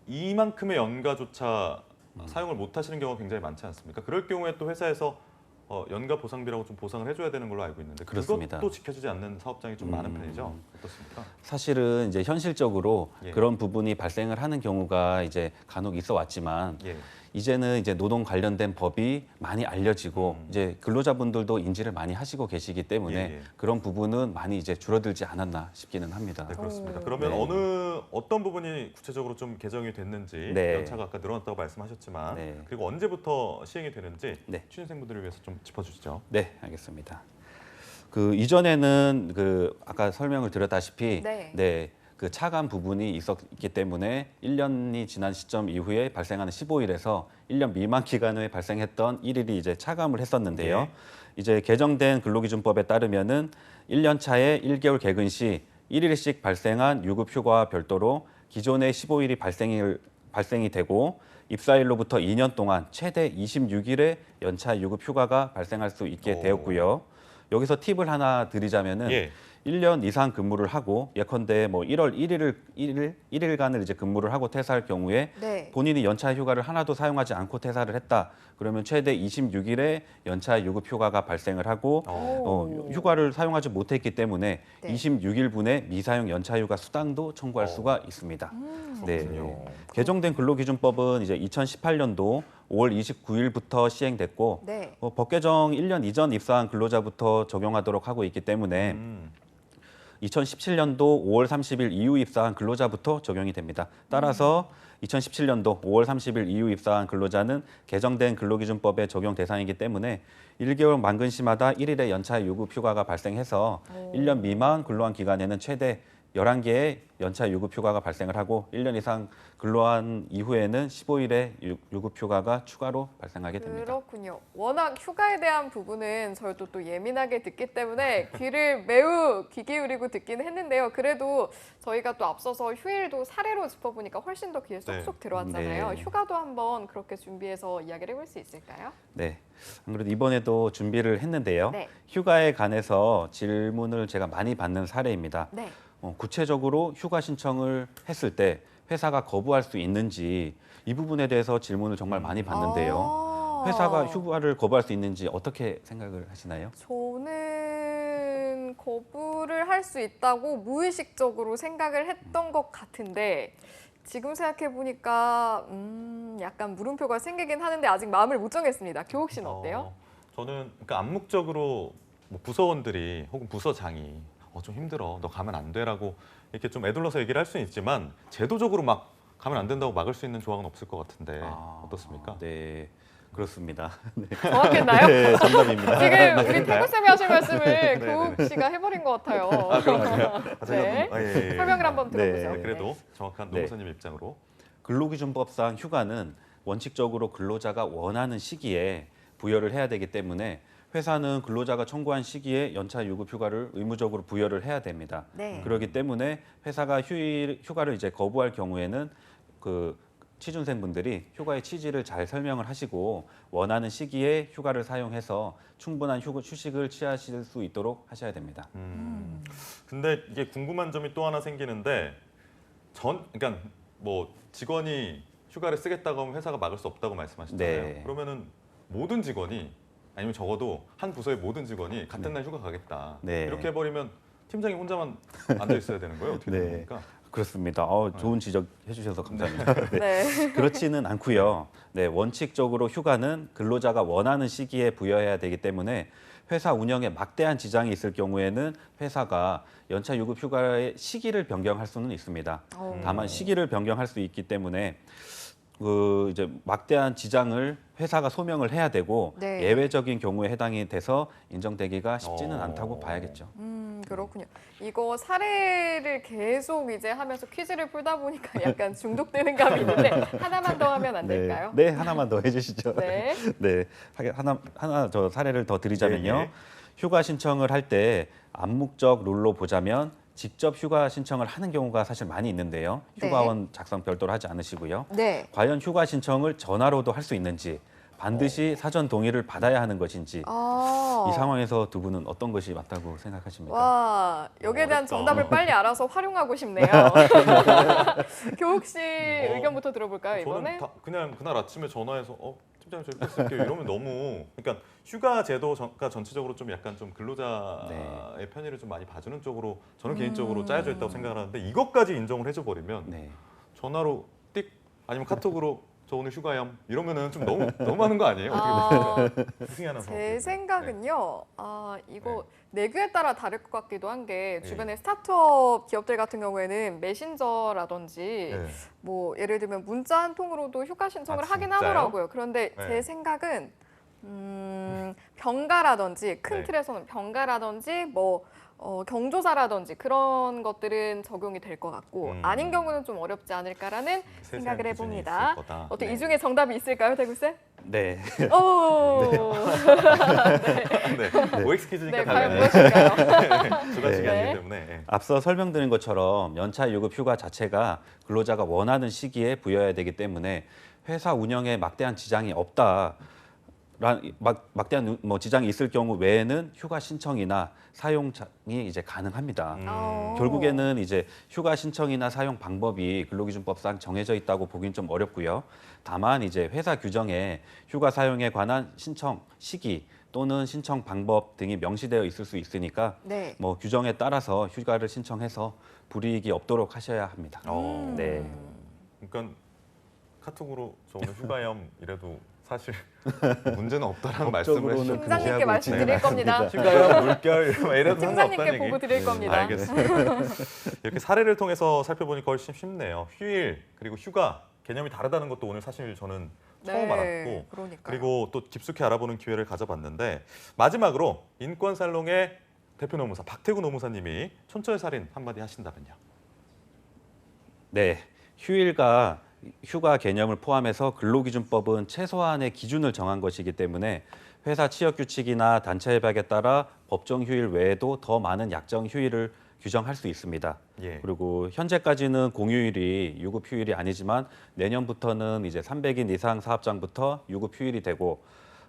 이만큼의 연가조차 사용을 못 하시는 경우가 굉장히 많지 않습니까? 그럴 경우에 또 회사에서 연가 보상비라고 좀 보상을 해줘야 되는 걸로 알고 있는데 그렇습니다. 그것도 지켜주지 않는 사업장이 좀 많은 편이죠. 어떻습니까? 사실은 이제 현실적으로 그런 부분이 발생을 하는 경우가 이제 간혹 있어 왔지만 이제는 이제 노동 관련된 법이 많이 알려지고 이제 근로자분들도 인지를 많이 하시고 계시기 때문에 그런 부분은 많이 이제 줄어들지 않았나 싶기는 합니다. 네, 그렇습니다. 그러면 어떤 부분이 구체적으로 좀 개정이 됐는지 연차가 아까 늘어났다고 말씀하셨지만 그리고 언제부터 시행이 되는지 취준생분들을 위해서 좀 짚어주시죠. 네, 알겠습니다. 그 이전에는 그 아까 설명을 드렸다시피 그 차감 부분이 있기 때문에 1년이 지난 시점 이후에 발생하는 15일에서 1년 미만 기간 후에 발생했던 1일이 이제 차감을 했었는데요. 이제 개정된 근로기준법에 따르면은 1년 차에 1개월 개근 시 1일씩 발생한 유급 휴가와 별도로 기존의 15일이 발생이 되고 입사일로부터 2년 동안 최대 26일의 연차 유급 휴가가 발생할 수 있게 되었고요. 여기서 팁을 하나 드리자면은 1년 이상 근무를 하고 예컨대 뭐 1월 1일간을 이제 근무를 하고 퇴사할 경우에 본인이 연차 휴가를 하나도 사용하지 않고 퇴사를 했다. 그러면 최대 26일의 연차 유급 휴가가 발생을 하고 휴가를 사용하지 못했기 때문에 26일분의 미사용 연차 휴가 수당도 청구할 수가 있습니다. 개정된 근로기준법은 이제 2018년도 5월 29일부터 시행됐고 법 개정 1년 이전 입사한 근로자부터 적용하도록 하고 있기 때문에 2017년도 5월 30일 이후 입사한 근로자부터 적용이 됩니다. 따라서 2017년도 5월 30일 이후 입사한 근로자는 개정된 근로기준법의 적용 대상이기 때문에 1개월 만근 시마다 1일의 연차 유급 휴가가 발생해서 1년 미만 근로한 기간에는 최대 11개의 연차 유급 휴가가 발생을 하고 1년 이상 근로한 이후에는 15일의 유급 휴가가 추가로 발생하게 됩니다. 그렇군요. 워낙 휴가에 대한 부분은 저희도 또 예민하게 듣기 때문에 귀를 매우 귀 기울이고 듣기는 했는데요. 그래도 저희가 또 앞서서 휴일도 사례로 짚어보니까 훨씬 더 귀에 쏙쏙 들어왔잖아요. 휴가도 한번 그렇게 준비해서 이야기를 해볼 수 있을까요? 네. 안 그래도 이번에도 준비를 했는데요. 휴가에 관해서 질문을 제가 많이 받는 사례입니다. 구체적으로 휴가 신청을 했을 때 회사가 거부할 수 있는지 이 부분에 대해서 질문을 정말 많이 받는데요. 회사가 휴가를 거부할 수 있는지 어떻게 생각을 하시나요? 저는 거부를 할 수 있다고 무의식적으로 생각을 했던 것 같은데 지금 생각해 보니까 약간 물음표가 생기긴 하는데 아직 마음을 못 정했습니다. 교욱 씨는 어때요? 저는 그러니까 암묵적으로 뭐 부서원들이 혹은 부서장이 좀 힘들어, 너 가면 안 돼라고 이렇게 좀 애둘러서 얘기를 할 수는 있지만 제도적으로 막 가면 안 된다고 막을 수 있는 조항은 없을 것 같은데 어떻습니까? 네, 그렇습니다. 네. 정확했나요? 네, 정답입니다. 지금 우리 태구쌤이 하신 말씀을 교욱 씨가 해버린 것 같아요. 그런가요? 네. 예. 설명을 한번 들어보죠. 네, 그래도 정확한 노무사님 입장으로. 근로기준법상 휴가는 원칙적으로 근로자가 원하는 시기에 부여를 해야 되기 때문에 회사는 근로자가 청구한 시기에 연차 유급 휴가를 의무적으로 부여를 해야 됩니다. 네. 그렇기 때문에 회사가 휴가를 이제 거부할 경우에는 그 취준생분들이 휴가의 취지를 잘 설명을 하시고 원하는 시기에 휴가를 사용해서 충분한 휴식을 취하실 수 있도록 하셔야 됩니다. 근데 이게 궁금한 점이 또 하나 생기는데 그러니까 뭐 직원이 휴가를 쓰겠다고 하면 회사가 막을 수 없다고 말씀하셨잖아요. 네. 그러면은 모든 직원이 아니면 적어도 한 부서의 모든 직원이 같은 날 휴가 가겠다. 네. 이렇게 해버리면 팀장이 혼자만 앉아 있어야 되는 거예요? 어떻게 되는 겁니까? 그렇습니다. 좋은 지적 해주셔서 감사합니다. 네. 네. 그렇지는 않고요. 네, 원칙적으로 휴가는 근로자가 원하는 시기에 부여해야 되기 때문에 회사 운영에 막대한 지장이 있을 경우에는 회사가 연차 유급 휴가의 시기를 변경할 수는 있습니다. 다만 시기를 변경할 수 있기 때문에 그 이제 막대한 지장을 회사가 소명을 해야 되고 네. 예외적인 경우에 해당이 돼서 인정되기가 쉽지는 않다고 봐야겠죠. 그렇군요. 이거 사례를 계속 이제 하면서 퀴즈를 풀다 보니까 약간 중독되는 감이 있는데 하나만 더 하면 안 될까요? 네, 하나만 더 해주시죠. 네. 네, 하나 저 사례를 더 드리자면요. 네, 네. 휴가 신청을 할 때 암묵적 룰로 보자면 직접 휴가 신청을 하는 경우가 사실 많이 있는데요. 휴가원 작성 별도로 하지 않으시고요. 네. 과연 휴가 신청을 전화로도 할 수 있는지 반드시 사전 동의를 받아야 하는 것인지 이 상황에서 두 분은 어떤 것이 맞다고 생각하십니까? 와, 여기에 대한 어렵다. 정답을 빨리 알아서 활용하고 싶네요. 교욱 씨 의견부터 들어볼까요, 이번에? 저는 그냥 그날 아침에 전화해서 팀장님 저 휴가 쓸게요 이러면 너무 그러니까 휴가 제도가 전체적으로 좀 약간 좀 근로자의 편의를 좀 많이 봐주는 쪽으로 저는 개인적으로 짜여져 있다고 생각을 하는데 이것까지 인정을 해줘 버리면 네. 전화로 띡 아니면 카톡으로 저 오늘 휴가염 이러면은 좀 너무 하는 거 아니에요? 어떻게 보면 제 생각은요. 이거 내규에 따라 다를 것 같기도 한 게 네. 주변에 스타트업 기업들 같은 경우에는 메신저라든지 네. 뭐 예를 들면 문자 한 통으로도 휴가 신청을 하긴 진짜요? 하더라고요. 그런데 네. 제 생각은 병가라든지 큰 네. 틀에서는 병가라든지 뭐 경조사라든지 그런 것들은 적용이 될 것 같고 아닌 경우는 좀 어렵지 않을까라는 생각을 해봅니다. 어떻게 이 중에 정답이 있을까요, 대구쌤? 네. 오. 네. OX 퀴즈니까 네, 과연 당연히 무엇일까요? 주간 시간이기 네. 때문에 앞서 설명드린 것처럼 연차 유급 휴가 자체가 근로자가 원하는 시기에 부여해야 되기 때문에 회사 운영에 막대한 지장이 없다. 막대한 지장이 있을 경우 외에는 휴가 신청이나 사용이 이제 가능합니다. 결국에는 이제 휴가 신청이나 사용 방법이 근로기준법상 정해져 있다고 보긴 좀 어렵고요. 다만 이제 회사 규정에 휴가 사용에 관한 신청 시기 또는 신청 방법 등이 명시되어 있을 수 있으니까 네. 뭐 규정에 따라서 휴가를 신청해서 불이익이 없도록 하셔야 합니다. 네. 그러니까 카톡으로 저 오늘 휴가염 이래도 사실 문제는 없다라는 말씀을 해주셔서 팀장님께 말씀드릴 겁니다. 휴가염, 물결 이래도 팀장님께 상관없다는 보고 얘기. 드릴 겁니다. 알겠습니다. 이렇게 사례를 통해서 살펴보니까 훨씬 쉽네요. 휴일 그리고 휴가 개념이 다르다는 것도 오늘 사실 저는 처음 알았고 그러니까요. 그리고 또 깊숙이 알아보는 기회를 가져봤는데 마지막으로 인권살롱의 대표 노무사 박태구 노무사님이 촌철살인 한마디 하신다면요. 네, 휴일과 휴가 개념을 포함해서 근로기준법은 최소한의 기준을 정한 것이기 때문에 회사 취업규칙이나 단체 협약에 따라 법정 휴일 외에도 더 많은 약정 휴일을 규정할 수 있습니다. 예. 그리고 현재까지는 공휴일이 유급 휴일이 아니지만 내년부터는 이제 300인 이상 사업장부터 유급 휴일이 되고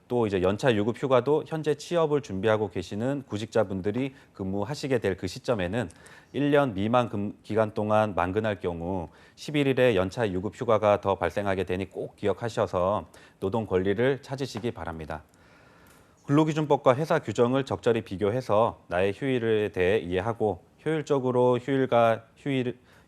또 이제 연차 유급 휴가도 현재 취업을 준비하고 계시는 구직자분들이 근무하시게 될 그 시점에는 1년 미만 기간 동안 만근할 경우 11일에 연차 유급 휴가가 더 발생하게 되니 꼭 기억하셔서 노동 권리를 찾으시기 바랍니다. 근로기준법과 회사 규정을 적절히 비교해서 나의 휴일에 대해 이해하고 효율적으로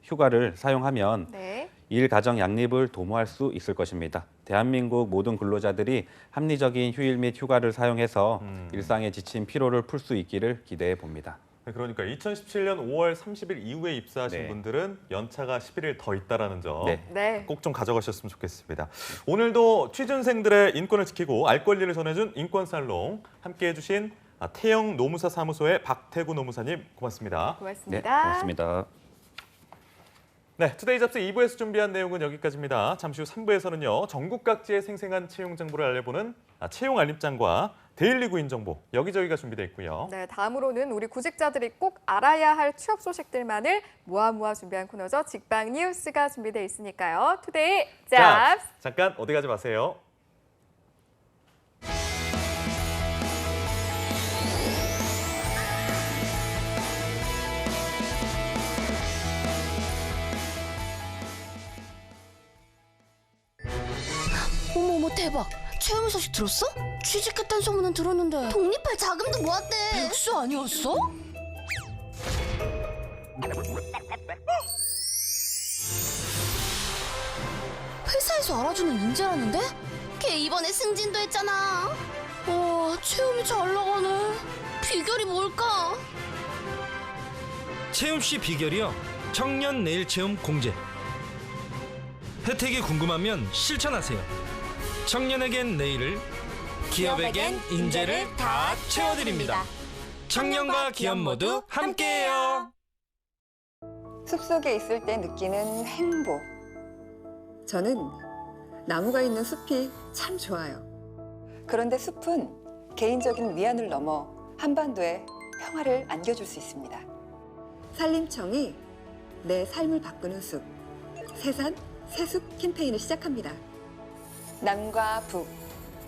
휴가를 사용하면 네. 일 가정 양립을 도모할 수 있을 것입니다. 대한민국 모든 근로자들이 합리적인 휴일 및 휴가를 사용해서 일상에 지친 피로를 풀 수 있기를 기대해 봅니다. 네, 그러니까 2017년 5월 30일 이후에 입사하신 네. 분들은 연차가 11일 더 있다라는 점. 네. 네. 꼭 좀 가져가셨으면 좋겠습니다. 오늘도 취준생들의 인권을 지키고 알 권리를 전해준 인권살롱 함께해 주신 태영 노무사 사무소의 박태구 노무사님 고맙습니다. 네, 고맙습니다. 고맙습니다. 네, 투데이 잡스 2부에서 준비한 내용은 여기까지입니다. 잠시 후 3부에서는요. 전국 각지의 생생한 채용 정보를 알려보는 채용 알림장과 데일리 구인 정보 여기저기가 준비되어 있고요. 네, 다음으로는 우리 구직자들이 꼭 알아야 할 취업 소식들만을 모아 준비한 코너죠. 직방 뉴스가 준비되어 있으니까요. 투데이 잡스. 잠깐 어디 가지 마세요. 어머머 대박. 채용 소식 들었어? 취직했다는 소문은 들었는데 독립할 자금도 모았대. 백수 아니었어? 회사에서 알아주는 인재라는데? 걔 이번에 승진도 했잖아. 와, 채용이 잘 나가네. 비결이 뭘까? 채용 씨 비결이요. 청년 내일 채용 공제. 혜택이 궁금하면 실천하세요. 청년에겐 내일을, 기업에겐 인재를 다 채워드립니다. 청년과 기업 모두 함께해요. 숲속에 있을 때 느끼는 행복. 저는 나무가 있는 숲이 참 좋아요. 그런데 숲은 개인적인 위안을 넘어 한반도에 평화를 안겨줄 수 있습니다. 산림청이 내 삶을 바꾸는 숲, 새산 새숲 캠페인을 시작합니다. 남과 북,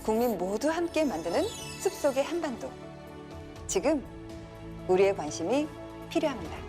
국민 모두 함께 만드는 숲속의 한반도. 지금 우리의 관심이 필요합니다.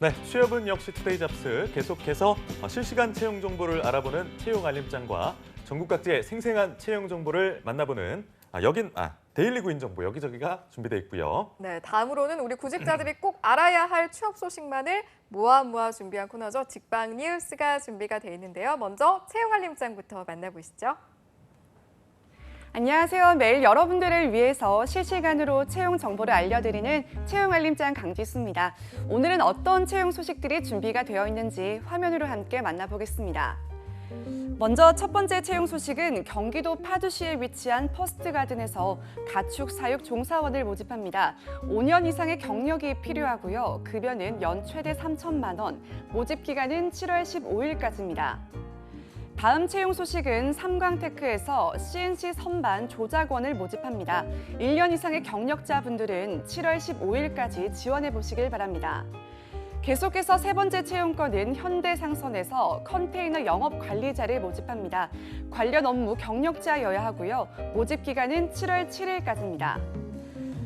네, 취업은 역시 투데이 잡스 계속해서 실시간 채용 정보를 알아보는 채용 알림장과 전국 각지의 생생한 채용 정보를 만나보는 데일리 구인 정보 여기저기가 준비되어 있고요. 네, 다음으로는 우리 구직자들이 꼭 알아야 할 취업 소식만을 모아 준비한 코너죠. 직방 뉴스가 준비가 되어 있는데요. 먼저 채용 알림장부터 만나보시죠. 안녕하세요. 매일 여러분들을 위해서 실시간으로 채용 정보를 알려드리는 채용 알림장 강지수입니다. 오늘은 어떤 채용 소식들이 준비가 되어 있는지 화면으로 함께 만나보겠습니다. 먼저 첫 번째 채용 소식은 경기도 파주시에 위치한 퍼스트가든에서 가축 사육 종사원을 모집합니다. 5년 이상의 경력이 필요하고요. 급여는 연 최대 3천만 원, 모집 기간은 7월 15일까지입니다. 다음 채용 소식은 삼광테크에서 CNC 선반 조작원을 모집합니다. 1년 이상의 경력자분들은 7월 15일까지 지원해 보시길 바랍니다. 계속해서 세 번째 채용건은 현대상선에서 컨테이너 영업관리자를 모집합니다. 관련 업무 경력자여야 하고요. 모집 기간은 7월 7일까지입니다.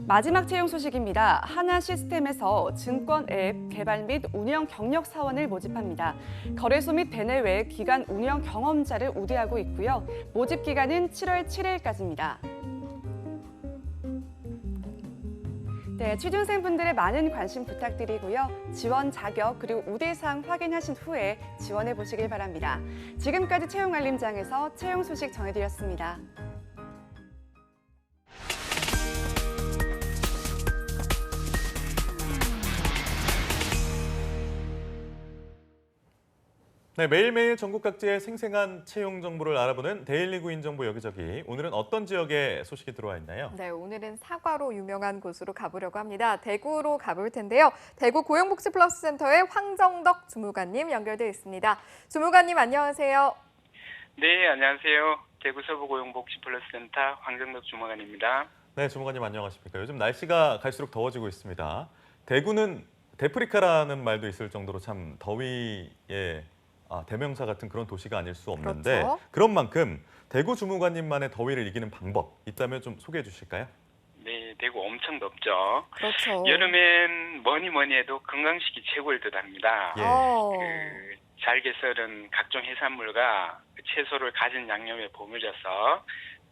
마지막 채용 소식입니다. 하나시스템에서 증권 앱 개발 및 운영 경력 사원을 모집합니다. 거래소 및 대내외 기관 운영 경험자를 우대하고 있고요. 모집 기간은 7월 7일까지입니다. 네, 취준생분들의 많은 관심 부탁드리고요. 지원 자격 그리고 우대사항 확인하신 후에 지원해 보시길 바랍니다. 지금까지 채용 알림장에서 채용 소식 전해드렸습니다. 네, 매일매일 전국 각지의 생생한 채용 정보를 알아보는 데일리 구인 정보 여기저기. 오늘은 어떤 지역에 소식이 들어와 있나요? 네, 오늘은 사과로 유명한 곳으로 가보려고 합니다. 대구로 가볼 텐데요. 대구 고용복지플러스센터의 황정덕 주무관님 연결돼 있습니다. 주무관님 안녕하세요. 네, 안녕하세요. 대구 서부고용복지플러스센터 황정덕 주무관입니다. 네, 주무관님 안녕하십니까. 요즘 날씨가 갈수록 더워지고 있습니다. 대구는 데프리카라는 말도 있을 정도로 참 더위의 대명사 같은 그런 도시가 아닐 수 없는데 그렇죠. 그런 만큼 대구 주무관님만의 더위를 이기는 방법 있다면 좀 소개해 주실까요? 네, 대구 엄청 덥죠. 그렇죠. 여름엔 뭐니 해도 건강식이 최고일 듯합니다. 예. 잘게 썰은 각종 해산물과 채소를 가진 양념에 버무려서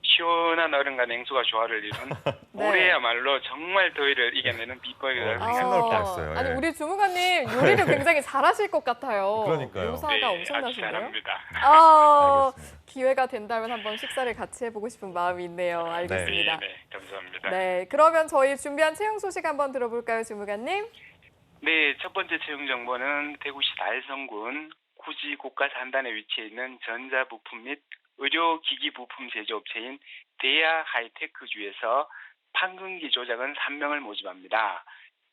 시원한 얼음과 냉수가 조화를 이룬 네. 올해야말로 정말 더위를 이겨내는 비법이라고 생각을 생각합니다. 뻔했어요. 아니 예. 우리 주무관님 요리를 굉장히 잘하실 것 같아요. 그러니까요. 묘사가 네, 아주 엄청나신데요. 잘합니다. 알겠습니다. 기회가 된다면 한번 식사를 같이 해보고 싶은 마음이 있네요. 알겠습니다. 네, 감사합니다. 네, 그러면 저희 준비한 채용 소식 한번 들어볼까요, 주무관님? 네, 첫 번째 채용 정보는 대구시 달성군 구지 국가산단에 위치해 있는 전자부품 및 의료기기 부품 제조업체인 대야 하이테크주에서 판금기 조작원 3명을 모집합니다.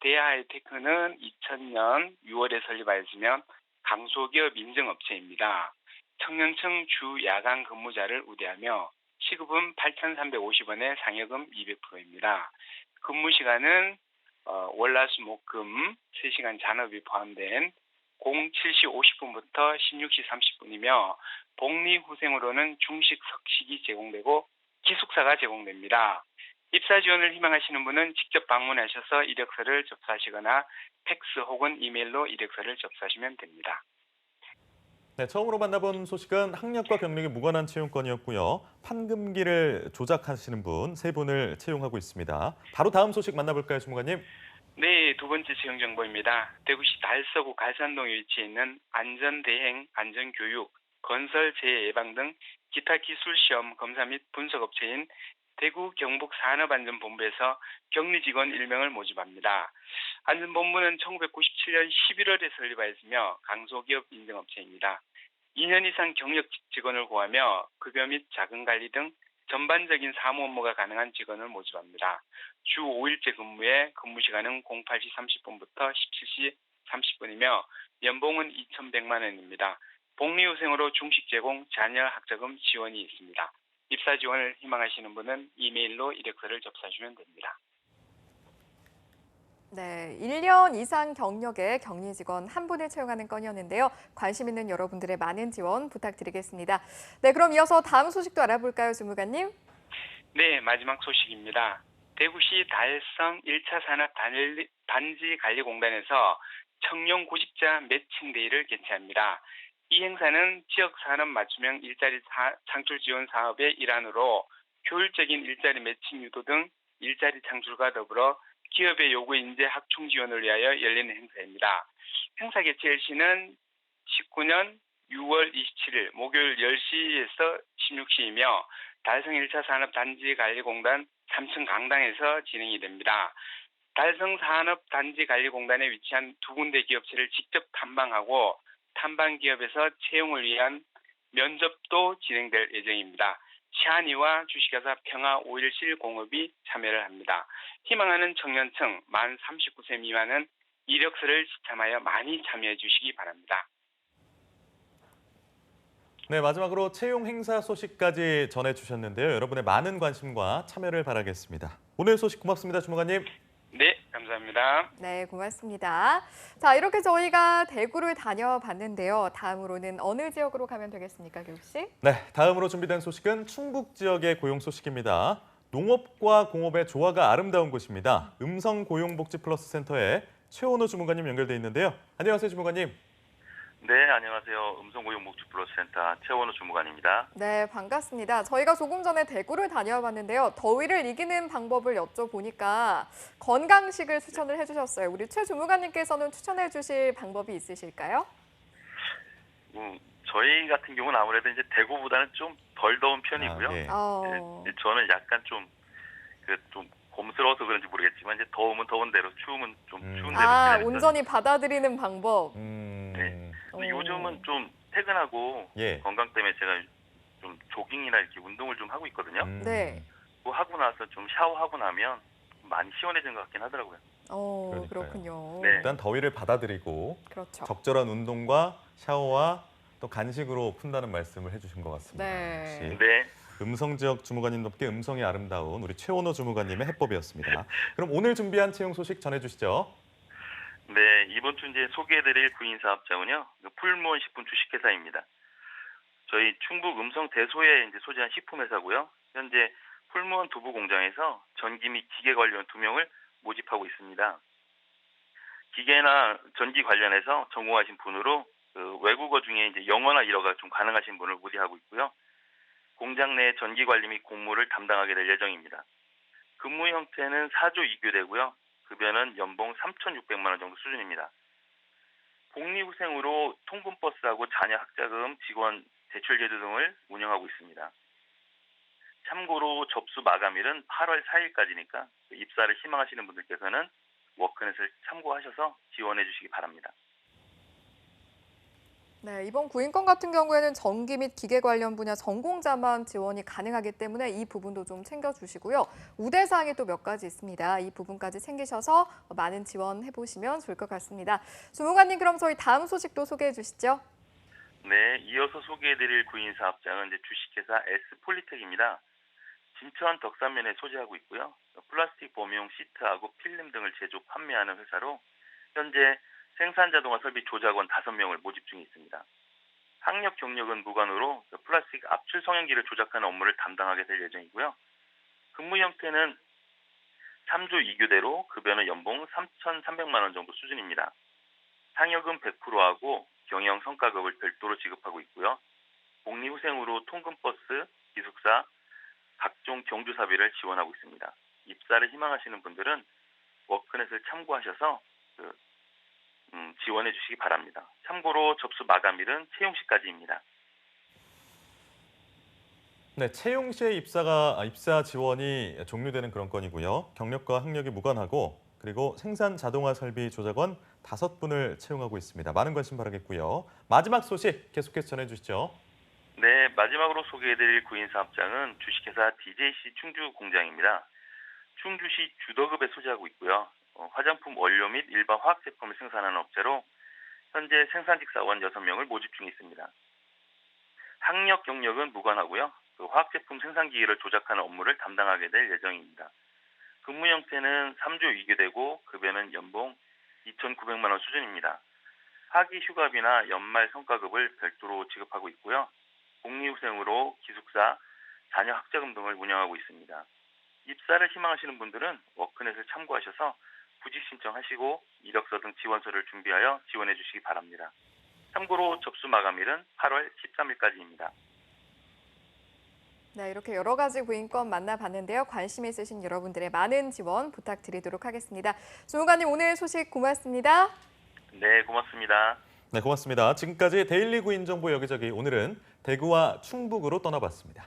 대야 하이테크는 2000년 6월에 설립하였으며 강소기업 인증업체입니다. 청년층 주 야간 근무자를 우대하며 시급은 8,350원에 상여금 200%입니다. 근무 시간은 월화수목금 3시간 잔업이 포함된 07시 50분부터 16시 30분이며 복리후생으로는 중식, 석식이 제공되고 기숙사가 제공됩니다. 입사 지원을 희망하시는 분은 직접 방문하셔서 이력서를 접수하시거나 팩스 혹은 이메일로 이력서를 접수하시면 됩니다. 네, 처음으로 만나본 소식은 학력과 경력이 무관한 채용건이었고요. 판금기를 조작하시는 분 3분을 채용하고 있습니다. 바로 다음 소식 만나볼까요, 주무관님? 네, 두 번째 채용 정보입니다. 대구시 달서구 갈산동에 위치해 있는 안전대행, 안전교육, 건설 재해 예방 등 기타 기술 시험 검사 및 분석업체인 대구 경북산업안전본부에서 격리 직원 1명을 모집합니다. 안전본부는 1997년 11월에 설립하였으며 강소기업 인증업체입니다. 2년 이상 경력 직원을 구하며 급여 및 자금 관리 등 전반적인 사무 업무가 가능한 직원을 모집합니다. 주 5일제 근무에 근무 시간은 08시 30분부터 17시 30분이며 연봉은 2,100만 원입니다. 복리후생으로 중식 제공, 자녀 학자금 지원이 있습니다. 입사 지원을 희망하시는 분은 이메일로 이력서를 접수하시면 됩니다. 네, 1년 이상 경력의 격리 직원 1분을 채용하는 건이었는데요. 관심 있는 여러분들의 많은 지원 부탁드리겠습니다. 네, 그럼 이어서 다음 소식도 알아볼까요, 주무관님? 네, 마지막 소식입니다. 대구시 달성 1차 산업 단지 관리공단에서 청년 구직자 매칭 데이를 개최합니다. 이 행사는 지역 산업 맞춤형 일자리 창출 지원 사업의 일환으로 효율적인 일자리 매칭 유도 등 일자리 창출과 더불어 기업의 요구 인재 확충 지원을 위하여 열리는 행사입니다. 행사 개최 시는 19년 6월 27일 목요일 10시에서 16시이며 달성 1차 산업단지관리공단 3층 강당에서 진행이 됩니다. 달성 산업단지관리공단에 위치한 두 군데 기업체를 직접 탐방하고 탐방 기업에서 채용을 위한 면접도 진행될 예정입니다. 시안이와 주식회사 평화 오일실 공업이 참여를 합니다. 희망하는 청년층 만 39세 미만은 이력서를 시참하여 많이 참여해 주시기 바랍니다. 네, 마지막으로 채용 행사 소식까지 전해주셨는데요. 여러분의 많은 관심과 참여를 바라겠습니다. 오늘 소식 고맙습니다, 주무관님. 네, 감사합니다. 네, 고맙습니다. 자, 이렇게 저희가 대구를 다녀봤는데요. 다음으로는 어느 지역으로 가면 되겠습니까, 교육 씨? 네, 다음으로 준비된 소식은 충북 지역의 고용 소식입니다. 농업과 공업의 조화가 아름다운 곳입니다. 음성고용복지플러스센터에 최원호 주무관님 연결돼 있는데요. 안녕하세요, 주무관님. 네, 안녕하세요. 음성고용복지플러스센터 최원호 주무관입니다. 네, 반갑습니다. 저희가 조금 전에 대구를 다녀봤는데요. 더위를 이기는 방법을 여쭤보니까 건강식을 추천을 해주셨어요. 우리 최 주무관님께서는 추천해 주실 방법이 있으실까요? 저희 같은 경우는 아무래도 이제 대구보다는 좀 덜 더운 편이고요. 저는 약간 좀 곰스러워서 그런지 모르겠지만 이제 더우면 더운 대로, 추우면 좀 추운 대로. 온전히 받아들이는 방법. 네. 근데 요즘은 좀 퇴근하고 예. 건강 때문에 제가 좀 조깅이나 이렇게 운동을 좀 하고 있거든요. 네. 그거 하고 나서 좀 샤워하고 나면 많이 시원해진 것 같긴 하더라고요. 그러니까요. 그렇군요. 네. 일단 더위를 받아들이고 그렇죠. 적절한 운동과 샤워와 또 간식으로 푼다는 말씀을 해주신 것 같습니다. 네. 역시 네. 음성지역 주무관님답게 음성이 아름다운 우리 최원호 주무관님의 해법이었습니다. 그럼 오늘 준비한 채용 소식 전해주시죠. 네, 이번 주 이제 소개해드릴 구인사업장은요, 풀무원 식품 주식회사입니다. 저희 충북 음성 대소에 이제 소재한 식품회사고요. 현재 풀무원 두부 공장에서 전기 및 기계 관련 2명을 모집하고 있습니다. 기계나 전기 관련해서 전공하신 분으로 외국어 중에 이제 영어나 일어가 좀 가능하신 분을 모집하고 있고요. 공장 내 전기 관리 및 공무를 담당하게 될 예정입니다. 근무 형태는 4조 2교대고요. 급여는 연봉 3,600만 원 정도 수준입니다. 복리후생으로 통근버스하고 자녀 학자금, 직원 대출 제도 등을 운영하고 있습니다. 참고로 접수 마감일은 8월 4일까지니까 입사를 희망하시는 분들께서는 워크넷을 참고하셔서 지원해 주시기 바랍니다. 네, 이번 구인권 같은 경우에는 전기 및 기계 관련 분야 전공자만 지원이 가능하기 때문에 이 부분도 좀 챙겨주시고요. 우대사항이 또 몇 가지 있습니다. 이 부분까지 챙기셔서 많은 지원해 보시면 좋을 것 같습니다. 주무관님, 그럼 저희 다음 소식도 소개해 주시죠. 네, 이어서 소개해드릴 구인사업장은 이제 주식회사 S폴리텍입니다. 진천 덕산면에 소재하고 있고요. 플라스틱 범용 시트하고 필름 등을 제조 판매하는 회사로 현재 생산 자동화 설비 조작원 5명을 모집 중에 있습니다. 학력 경력은 무관으로 플라스틱 압출 성형기를 조작하는 업무를 담당하게 될 예정이고요. 근무 형태는 3조 2교대로 급여는 연봉 3,300만 원 정도 수준입니다. 상여금 100%하고 경영 성과급을 별도로 지급하고 있고요. 복리후생으로 통근버스, 기숙사, 각종 경조사비를 지원하고 있습니다. 입사를 희망하시는 분들은 워크넷을 참고하셔서 지원해 주시기 바랍니다. 참고로 접수 마감일은 채용 시까지입니다. 네, 채용 시에 입사 지원이 종료되는 그런 건이고요. 경력과 학력이 무관하고 그리고 생산 자동화 설비 조작원 5분을 채용하고 있습니다. 많은 관심 바라겠고요. 마지막 소식 계속해서 전해주시죠. 네, 마지막으로 소개해드릴 구인사업장은 주식회사 DJC 충주 공장입니다. 충주시 주덕읍에 소재하고 있고요. 화장품 원료 및 일반 화학 제품을 생산하는 업체로 현재 생산직 사원 6명을 모집 중에 있습니다. 학력 경력은 무관하고요. 화학 제품 생산 기계를 조작하는 업무를 담당하게 될 예정입니다. 근무 형태는 3조 2교대고 급여는 연봉 2,900만 원 수준입니다. 하기 휴가비나 연말 성과급을 별도로 지급하고 있고요. 복리후생으로 기숙사, 자녀 학자금 등을 운영하고 있습니다. 입사를 희망하시는 분들은 워크넷을 참고하셔서 구직 신청하시고 이력서 등 지원서를 준비하여 지원해 주시기 바랍니다. 참고로 접수 마감일은 8월 13일까지입니다. 네, 이렇게 여러 가지 구인권 만나봤는데요. 관심 있으신 여러분들의 많은 지원 부탁드리도록 하겠습니다. 주무관님, 오늘 소식 고맙습니다. 네, 고맙습니다. 네, 고맙습니다. 지금까지 데일리 구인 정보 여기저기, 오늘은 대구와 충북으로 떠나봤습니다.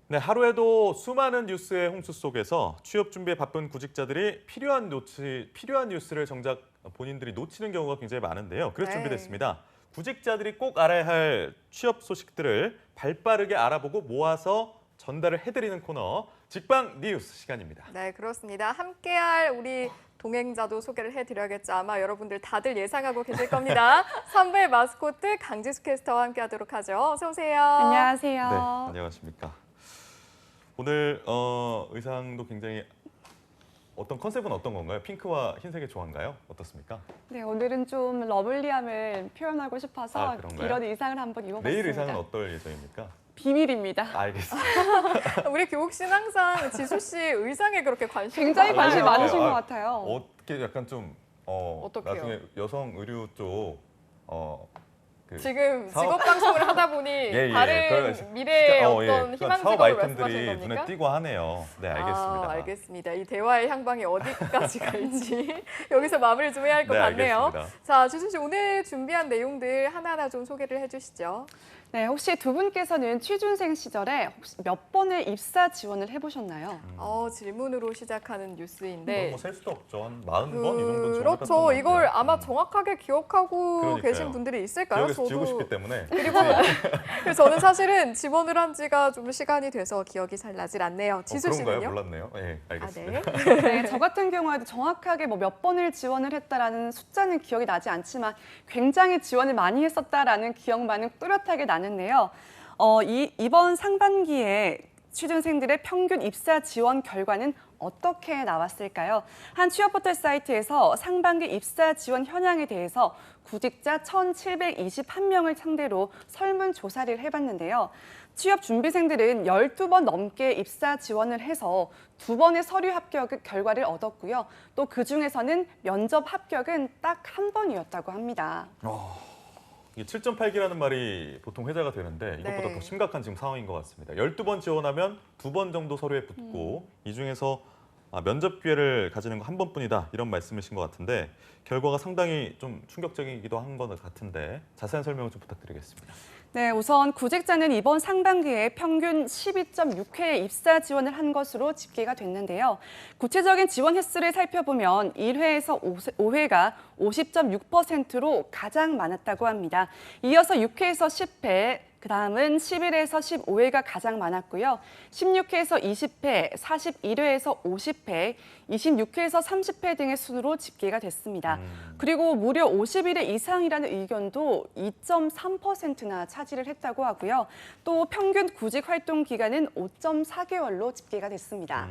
네, 하루에도 수많은 뉴스의 홍수 속에서 취업 준비에 바쁜 구직자들이 필요한 뉴스를 정작 본인들이 놓치는 경우가 굉장히 많은데요. 그래서 준비됐습니다. 구직자들이 꼭 알아야 할 취업 소식들을 발빠르게 알아보고 모아서 전달을 해드리는 코너, 직방 뉴스 시간입니다. 네, 그렇습니다. 함께할 우리 동행자도 소개를 해드려야겠죠. 아마 여러분들 다들 예상하고 계실 겁니다. 3부의 마스코트 강지수 캐스터와 함께하도록 하죠. 어서 오세요. 안녕하세요. 네, 안녕하십니까. 오늘 의상도 굉장히 어떤 컨셉은 어떤 건가요? 핑크와 흰색의 조화인가요? 어떻습니까? 네, 오늘은 좀 러블리함을 표현하고 싶어서 이런 의상을 한번 입어봤습니다. 내일 의상은 어떨 예정입니까? 비밀입니다. 알겠습니다. 우리 교욱 씨는 항상 지수 씨 의상에 그렇게 굉장히 관심 많으신 것 같아요. 어떻게 약간 좀 어떡해요? 나중에 여성 의류 쪽 지금 직업 방송을 하다 보니 다른 미래의 어떤 희망직업을 말씀하시는 겁니까? 눈에 띄고 하네요. 네, 알겠습니다. 알겠습니다. 이 대화의 향방이 어디까지 갈지 여기서 마무리 좀 해야 할 것 같네요. 알겠습니다. 자, 지수 씨, 오늘 준비한 내용들 하나하나 좀 소개를 해주시죠. 네, 혹시 두 분께서는 취준생 시절에 혹시 몇 번의 입사 지원을 해보셨나요? 질문으로 시작하는 뉴스인데 너무 셀 수도 없죠. 한 40번 이 정도 그렇죠. 이걸 아마 정확하게 기억하고 그러니까요. 계신 분들이 있을까요? 기억에서 지우고 싶기 때문에. 그리고 저는 사실은 지원을 한 지가 좀 시간이 돼서 기억이 잘 나질 않네요. 지수 씨는요? 그런가요? 몰랐네요. 네, 알겠습니다. 네, 저 같은 경우에도 정확하게 뭐 몇 번을 지원을 했다라는 숫자는 기억이 나지 않지만 굉장히 지원을 많이 했었다라는 기억만은 뚜렷하게 나는데요. 이번 상반기에 취준생들의 평균 입사 지원 결과는 어떻게 나왔을까요? 한 취업포털 사이트에서 상반기 입사 지원 현황에 대해서 구직자 1,721명을 상대로 설문조사를 해봤는데요. 취업 준비생들은 12번 넘게 입사 지원을 해서 2번의 서류 합격 결과를 얻었고요. 또 그중에서는 면접 합격은 딱 한 번이었다고 합니다. 이게 7.8기라는 말이 보통 회자가 되는데 이것보다 네. 더 심각한 지금 상황인 것 같습니다. 12번 지원하면 2번 정도 서류에 붙고 이 중에서 면접 기회를 가지는 거 한 번뿐이다 이런 말씀이신 것 같은데 결과가 상당히 좀 충격적이기도 한 것 같은데 자세한 설명을 좀 부탁드리겠습니다. 네, 우선 구직자는 이번 상반기에 평균 12.6회의 입사 지원을 한 것으로 집계가 됐는데요. 구체적인 지원 횟수를 살펴보면 1회에서 5회가 50.6%로 가장 많았다고 합니다. 이어서 6회에서 10회, 그다음은 11회에서 15회가 가장 많았고요. 16회에서 20회, 41회에서 50회, 26회에서 30회 등의 순으로 집계가 됐습니다. 그리고 무려 50일 이상이라는 의견도 2.3%나 차지를 했다고 하고요. 또 평균 구직 활동 기간은 5.4개월로 집계가 됐습니다.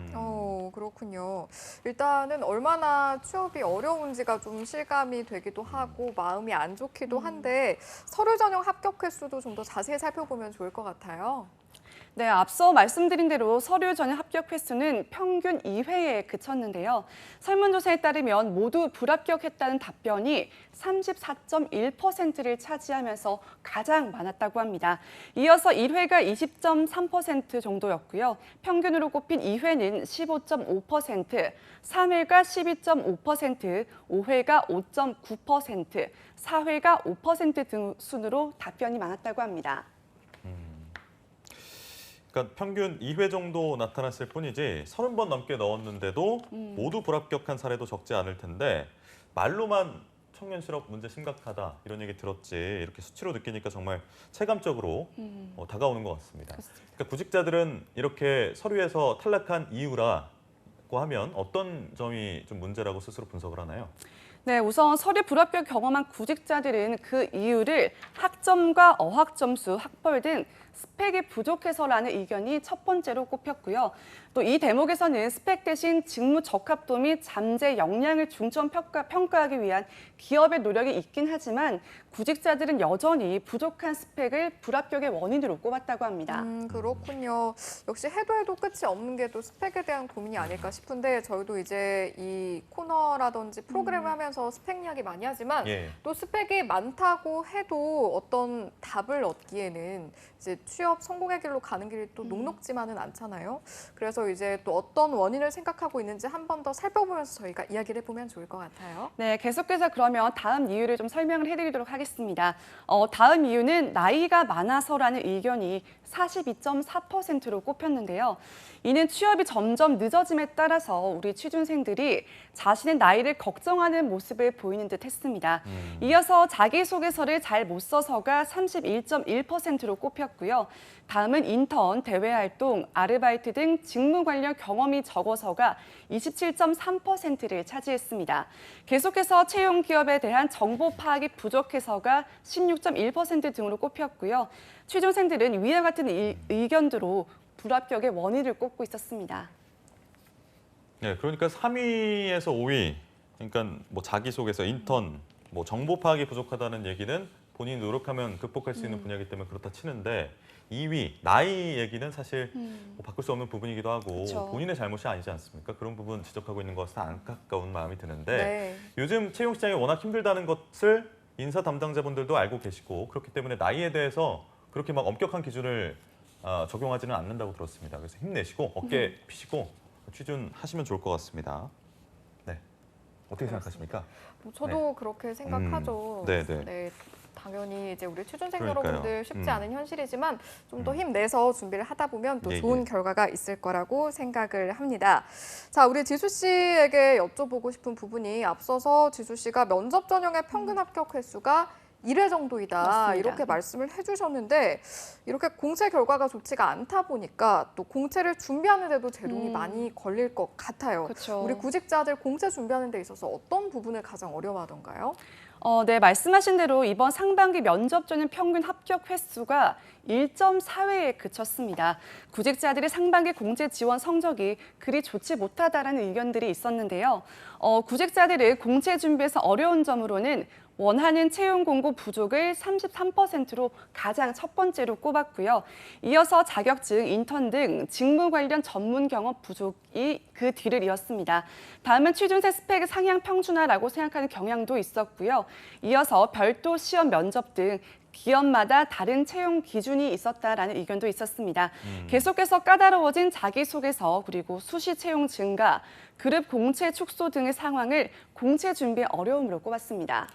그렇군요. 일단은 얼마나 취업이 어려운지가 좀 실감이 되기도 하고 마음이 안 좋기도 한데 서류 전형 합격 횟수도 좀 더 자세히 살펴보면 좋을 것 같아요. 네, 앞서 말씀드린 대로 서류 전형 합격 횟수는 평균 2회에 그쳤는데요. 설문조사에 따르면 모두 불합격했다는 답변이 34.1%를 차지하면서 가장 많았다고 합니다. 이어서 1회가 20.3% 정도였고요. 평균으로 꼽힌 2회는 15.5%, 3회가 12.5%, 5회가 5.9%, 4회가 5% 등 순으로 답변이 많았다고 합니다. 그러니까 평균 2회 정도 나타났을 뿐이지 30번 넘게 넣었는데도 모두 불합격한 사례도 적지 않을 텐데 말로만 청년 실업 문제 심각하다 이런 얘기 들었지 이렇게 수치로 느끼니까 정말 체감적으로 다가오는 것 같습니다. 그러니까 구직자들은 이렇게 서류에서 탈락한 이유라고 하면 어떤 점이 좀 문제라고 스스로 분석을 하나요? 네, 우선 서류 불합격 경험한 구직자들은 그 이유를 학점과 어학 점수, 학벌 등 스펙이 부족해서라는 의견이 첫 번째로 꼽혔고요. 또 이 대목에서는 스펙 대신 직무 적합도 및 잠재 역량을 중점 평가하기 위한 기업의 노력이 있긴 하지만 구직자들은 여전히 부족한 스펙을 불합격의 원인으로 꼽았다고 합니다. 그렇군요. 역시 해도 해도 끝이 없는 게 또 스펙에 대한 고민이 아닐까 싶은데 저희도 이제 이 코너라든지 프로그램을 하면서 스펙 이야기 많이 하지만 또 스펙이 많다고 해도 어떤 답을 얻기에는 이제 취업 성공의 길로 가는 길이 또 녹록지만은 않잖아요. 그래서 이제 또 어떤 원인을 생각하고 있는지 한 번 더 살펴보면서 저희가 이야기를 해보면 좋을 것 같아요. 네, 계속해서 그러면 다음 이유를 좀 설명을 해드리도록 하겠습니다. 다음 이유는 나이가 많아서라는 의견이 42.4%로 꼽혔는데요. 이는 취업이 점점 늦어짐에 따라서 우리 취준생들이 자신의 나이를 걱정하는 모습을 보이는 듯 했습니다. 이어서 자기소개서를 잘 못 써서가 31.1%로 꼽혔고요. 다음은 인턴, 대외활동, 아르바이트 등 직무 관련 경험이 적어서가 27.3%를 차지했습니다. 계속해서 채용 기업에 대한 정보 파악이 부족해서가 16.1% 등으로 꼽혔고요. 취준생들은 위와 같은 의견들로 불합격의 원인을 꼽고 있었습니다. 네, 그러니까 3위에서 5위, 그러니까 뭐 자기소개서, 인턴, 뭐 정보 파악이 부족하다는 얘기는 본인이 노력하면 극복할 수 있는 분야이기 때문에 그렇다 치는데 2위, 나이 얘기는 사실 뭐 바꿀 수 없는 부분이기도 하고 그쵸. 본인의 잘못이 아니지 않습니까? 그런 부분 지적하고 있는 것은 안타까운 마음이 드는데 네. 요즘 채용 시장이 워낙 힘들다는 것을 인사 담당자분들도 알고 계시고 그렇기 때문에 나이에 대해서 그렇게 막 엄격한 기준을 적용하지는 않는다고 들었습니다. 그래서 힘내시고 어깨 피시고 취준하시면 좋을 것 같습니다. 네, 어떻게 생각하십니까? 저도 그렇게 생각하죠. 네네. 네. 당연히 이제 우리 취준생 여러분들 쉽지 음. 않은 현실이지만 좀 더 힘내서 준비를 하다 보면 또 예, 좋은 예. 결과가 있을 거라고 생각을 합니다. 자, 우리 지수 씨에게 여쭤보고 싶은 부분이 앞서서 지수 씨가 면접 전형의 평균 합격 횟수가 1회 정도이다 맞습니다. 이렇게 말씀을 해주셨는데 이렇게 공채 결과가 좋지가 않다 보니까 또 공채를 준비하는 데도 제동이 많이 걸릴 것 같아요. 그쵸. 우리 구직자들 공채 준비하는 데 있어서 어떤 부분을 가장 어려워하던가요? 네, 말씀하신 대로 이번 상반기 면접 전형 평균 합격 횟수가 1.4회에 그쳤습니다. 구직자들의 상반기 공채 지원 성적이 그리 좋지 못하다라는 의견들이 있었는데요. 구직자들의 공채 준비에서 어려운 점으로는 원하는 채용 공고 부족을 33%로 가장 첫 번째로 꼽았고요. 이어서 자격증, 인턴 등 직무 관련 전문 경험 부족이 그 뒤를 이었습니다. 다음은 취준생 스펙 상향 평준화라고 생각하는 경향도 있었고요. 이어서 별도 시험 면접 등 기업마다 다른 채용 기준이 있었다라는 의견도 있었습니다. 계속해서 까다로워진 자기소개서 그리고 수시 채용 증가, 그룹 공채 축소 등의 상황을 공채 준비의 어려움으로 꼽았습니다.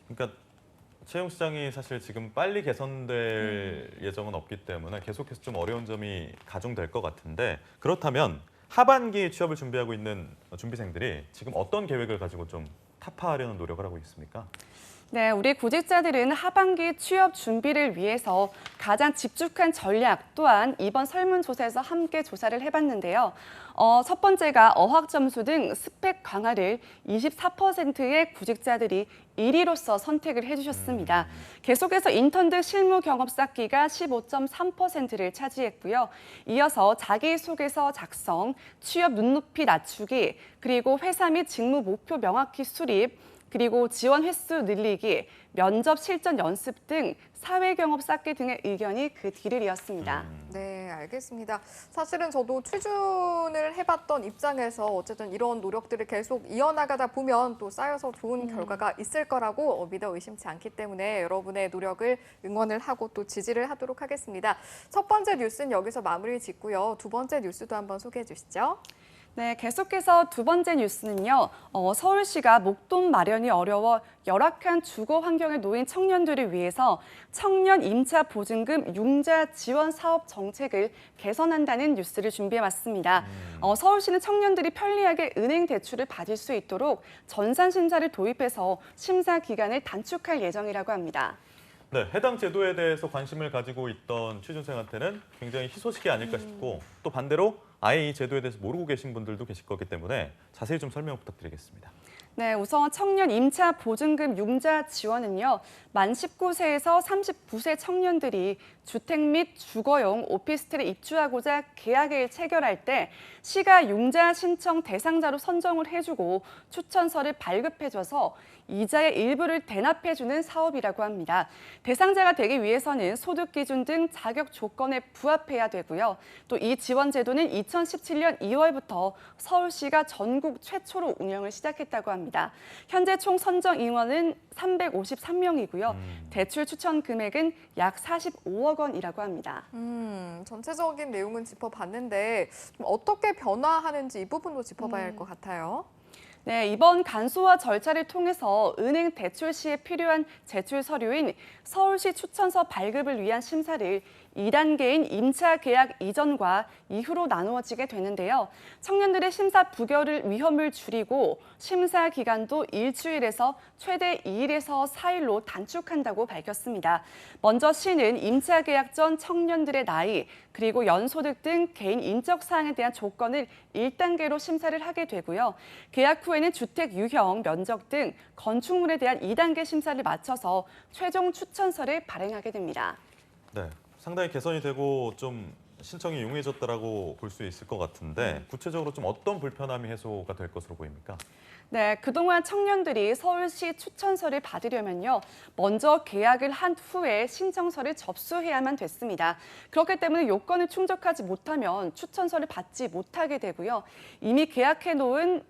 그러니까 채용 시장이 사실 지금 빨리 개선될 예정은 없기 때문에 계속해서 좀 어려운 점이 가중될 것 같은데 그렇다면 하반기 취업을 준비하고 있는 준비생들이 지금 어떤 계획을 가지고 좀 타파하려는 노력을 하고 있습니까? 네, 우리 구직자들은 하반기 취업 준비를 위해서 가장 집중한 전략 또한 이번 설문조사에서 함께 조사를 해봤는데요. 첫 번째가 어학 점수 등 스펙 강화를 24%의 구직자들이 1위로서 선택을 해주셨습니다. 계속해서 인턴 등 실무 경험 쌓기가 15.3%를 차지했고요. 이어서 자기소개서 작성, 취업 눈높이 낮추기, 그리고 회사 및 직무 목표 명확히 수립, 그리고 지원 횟수 늘리기, 면접 실전 연습 등 사회 경험 쌓기 등의 의견이 그 뒤를 이었습니다. 네, 알겠습니다. 사실은 저도 취준을 해봤던 입장에서 어쨌든 이런 노력들을 계속 이어나가다 보면 또 쌓여서 좋은 결과가 있을 거라고 믿어 의심치 않기 때문에 여러분의 노력을 응원을 하고 또 지지를 하도록 하겠습니다. 첫 번째 뉴스는 여기서 마무리 짓고요. 두 번째 뉴스도 한번 소개해 주시죠. 네, 계속해서 두 번째 뉴스는요. 서울시가 목돈 마련이 어려워 열악한 주거 환경에 놓인 청년들을 위해서 청년 임차 보증금 융자 지원 사업 정책을 개선한다는 뉴스를 준비해왔습니다. 서울시는 청년들이 편리하게 은행 대출을 받을 수 있도록 전산 심사를 도입해서 심사 기간을 단축할 예정이라고 합니다. 네, 해당 제도에 대해서 관심을 가지고 있던 취준생한테는 굉장히 희소식이 아닐까 싶고 또 반대로 아예 이 제도에 대해서 모르고 계신 분들도 계실 거기 때문에 자세히 좀 설명 부탁드리겠습니다. 네, 우선 청년 임차 보증금 융자 지원은요. 만 19세에서 39세 청년들이 주택 및 주거용 오피스텔에 입주하고자 계약을 체결할 때 시가 융자 신청 대상자로 선정을 해주고 추천서를 발급해줘서 이자의 일부를 대납해주는 사업이라고 합니다. 대상자가 되기 위해서는 소득 기준 등 자격 조건에 부합해야 되고요. 또 이 지원 제도는 2017년 2월부터 서울시가 전국 최초로 운영을 시작했다고 합니다. 현재 총 선정 인원은 353명이고요. 대출 추천 금액은 약 45억 원이라고 합니다. 전체적인 내용은 짚어봤는데 좀 어떻게 변화하는지 이 부분도 짚어봐야 할 것 같아요. 네, 이번 간소화 절차를 통해서 은행 대출 시에 필요한 제출 서류인 서울시 추천서 발급을 위한 심사를 2단계인 임차 계약 이전과 이후로 나누어지게 되는데요. 청년들의 심사 부결을 위험을 줄이고 심사 기간도 일주일에서 최대 2일에서 4일로 단축한다고 밝혔습니다. 먼저 시는 임차 계약 전 청년들의 나이 그리고 연소득 등 개인 인적 사항에 대한 조건을 1단계로 심사를 하게 되고요. 계약 후에는 주택 유형, 면적 등 건축물에 대한 2단계 심사를 마쳐서 최종 추천서를 발행하게 됩니다. 네, 상당히 개선이 되고 좀 신청이 용이해졌다라고 볼 수 있을 것 같은데 구체적으로 좀 어떤 불편함이 해소가 될 것으로 보입니까? 네, 그동안 청년들이 서울시 추천서를 받으려면요. 먼저 계약을 한 후에 신청서를 접수해야만 됐습니다. 그렇기 때문에 요건을 충족하지 못하면 추천서를 받지 못하게 되고요. 이미 계약해 놓은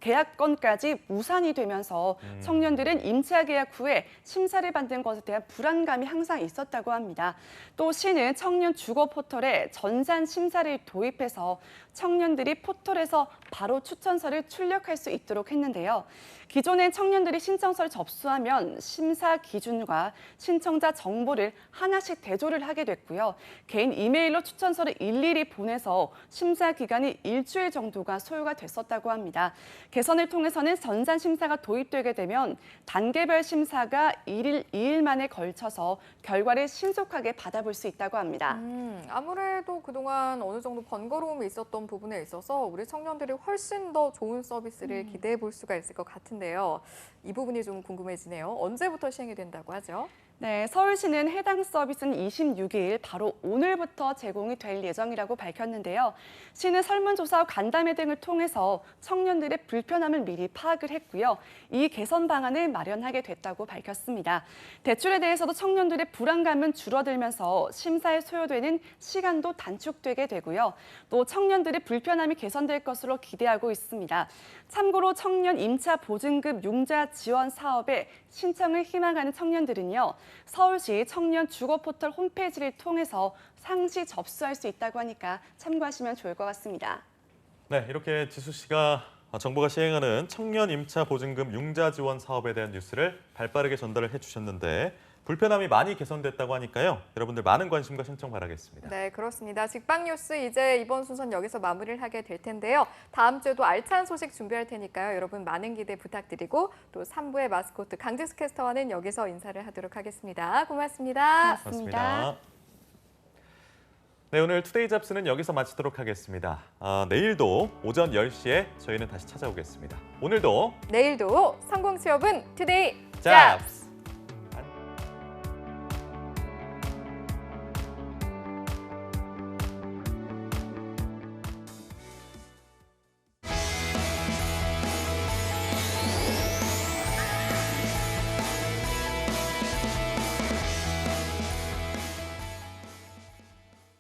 계약건까지 무산이 되면서 청년들은 임차 계약 후에 심사를 받는 것에 대한 불안감이 항상 있었다고 합니다. 또 시는 청년 주거 포털에 전산 심사를 도입해서 청년들이 포털에서 바로 추천서를 출력할 수 있도록 했는데요. 기존엔 청년들이 신청서를 접수하면 심사 기준과 신청자 정보를 하나씩 대조를 하게 됐고요. 개인 이메일로 추천서를 일일이 보내서 심사 기간이 일주일 정도가 소요가 됐었다고 합니다. 개선을 통해서는 전산 심사가 도입되게 되면 단계별 심사가 1일, 2일 만에 걸쳐서 결과를 신속하게 받아볼 수 있다고 합니다. 아무래도 그동안 어느 정도 번거로움이 있었던 부분에 있어서 우리 청년들이 훨씬 더 좋은 서비스를 기대해 볼 수가 있을 것 같은데요. 이 부분이 좀 궁금해지네요. 언제부터 시행이 된다고 하죠? 네, 서울시는 해당 서비스는 26일 바로 오늘부터 제공이 될 예정이라고 밝혔는데요. 시는 설문조사와 간담회 등을 통해서 청년들의 불편함을 미리 파악을 했고요. 이 개선 방안을 마련하게 됐다고 밝혔습니다. 대출에 대해서도 청년들의 불안감은 줄어들면서 심사에 소요되는 시간도 단축되게 되고요. 또 청년들의 불편함이 개선될 것으로 기대하고 있습니다. 참고로 청년 임차 보증금 융자 지원 사업에 신청을 희망하는 청년들은요. 서울시 청년 주거 포털 홈페이지를 통해서 상시 접수할 수 있다고 하니까 참고하시면 좋을 것 같습니다. 네, 이렇게 지수 씨가 정부가 시행하는 청년 임차 보증금 융자 지원 사업에 대한 뉴스를 발빠르게 전달을 해주셨는데 불편함이 많이 개선됐다고 하니까요. 여러분들 많은 관심과 신청 바라겠습니다. 네, 그렇습니다. 직방 뉴스 이제 이번 순서는 여기서 마무리를 하게 될 텐데요. 다음 주에도 알찬 소식 준비할 테니까요. 여러분 많은 기대 부탁드리고 또 3부의 마스코트 강지수 캐스터와는 여기서 인사를 하도록 하겠습니다. 고맙습니다. 고맙습니다. 네, 오늘 투데이 잡스는 여기서 마치도록 하겠습니다. 내일도 오전 10시에 저희는 다시 찾아오겠습니다. 오늘도 내일도 성공 취업은 투데이 잡스!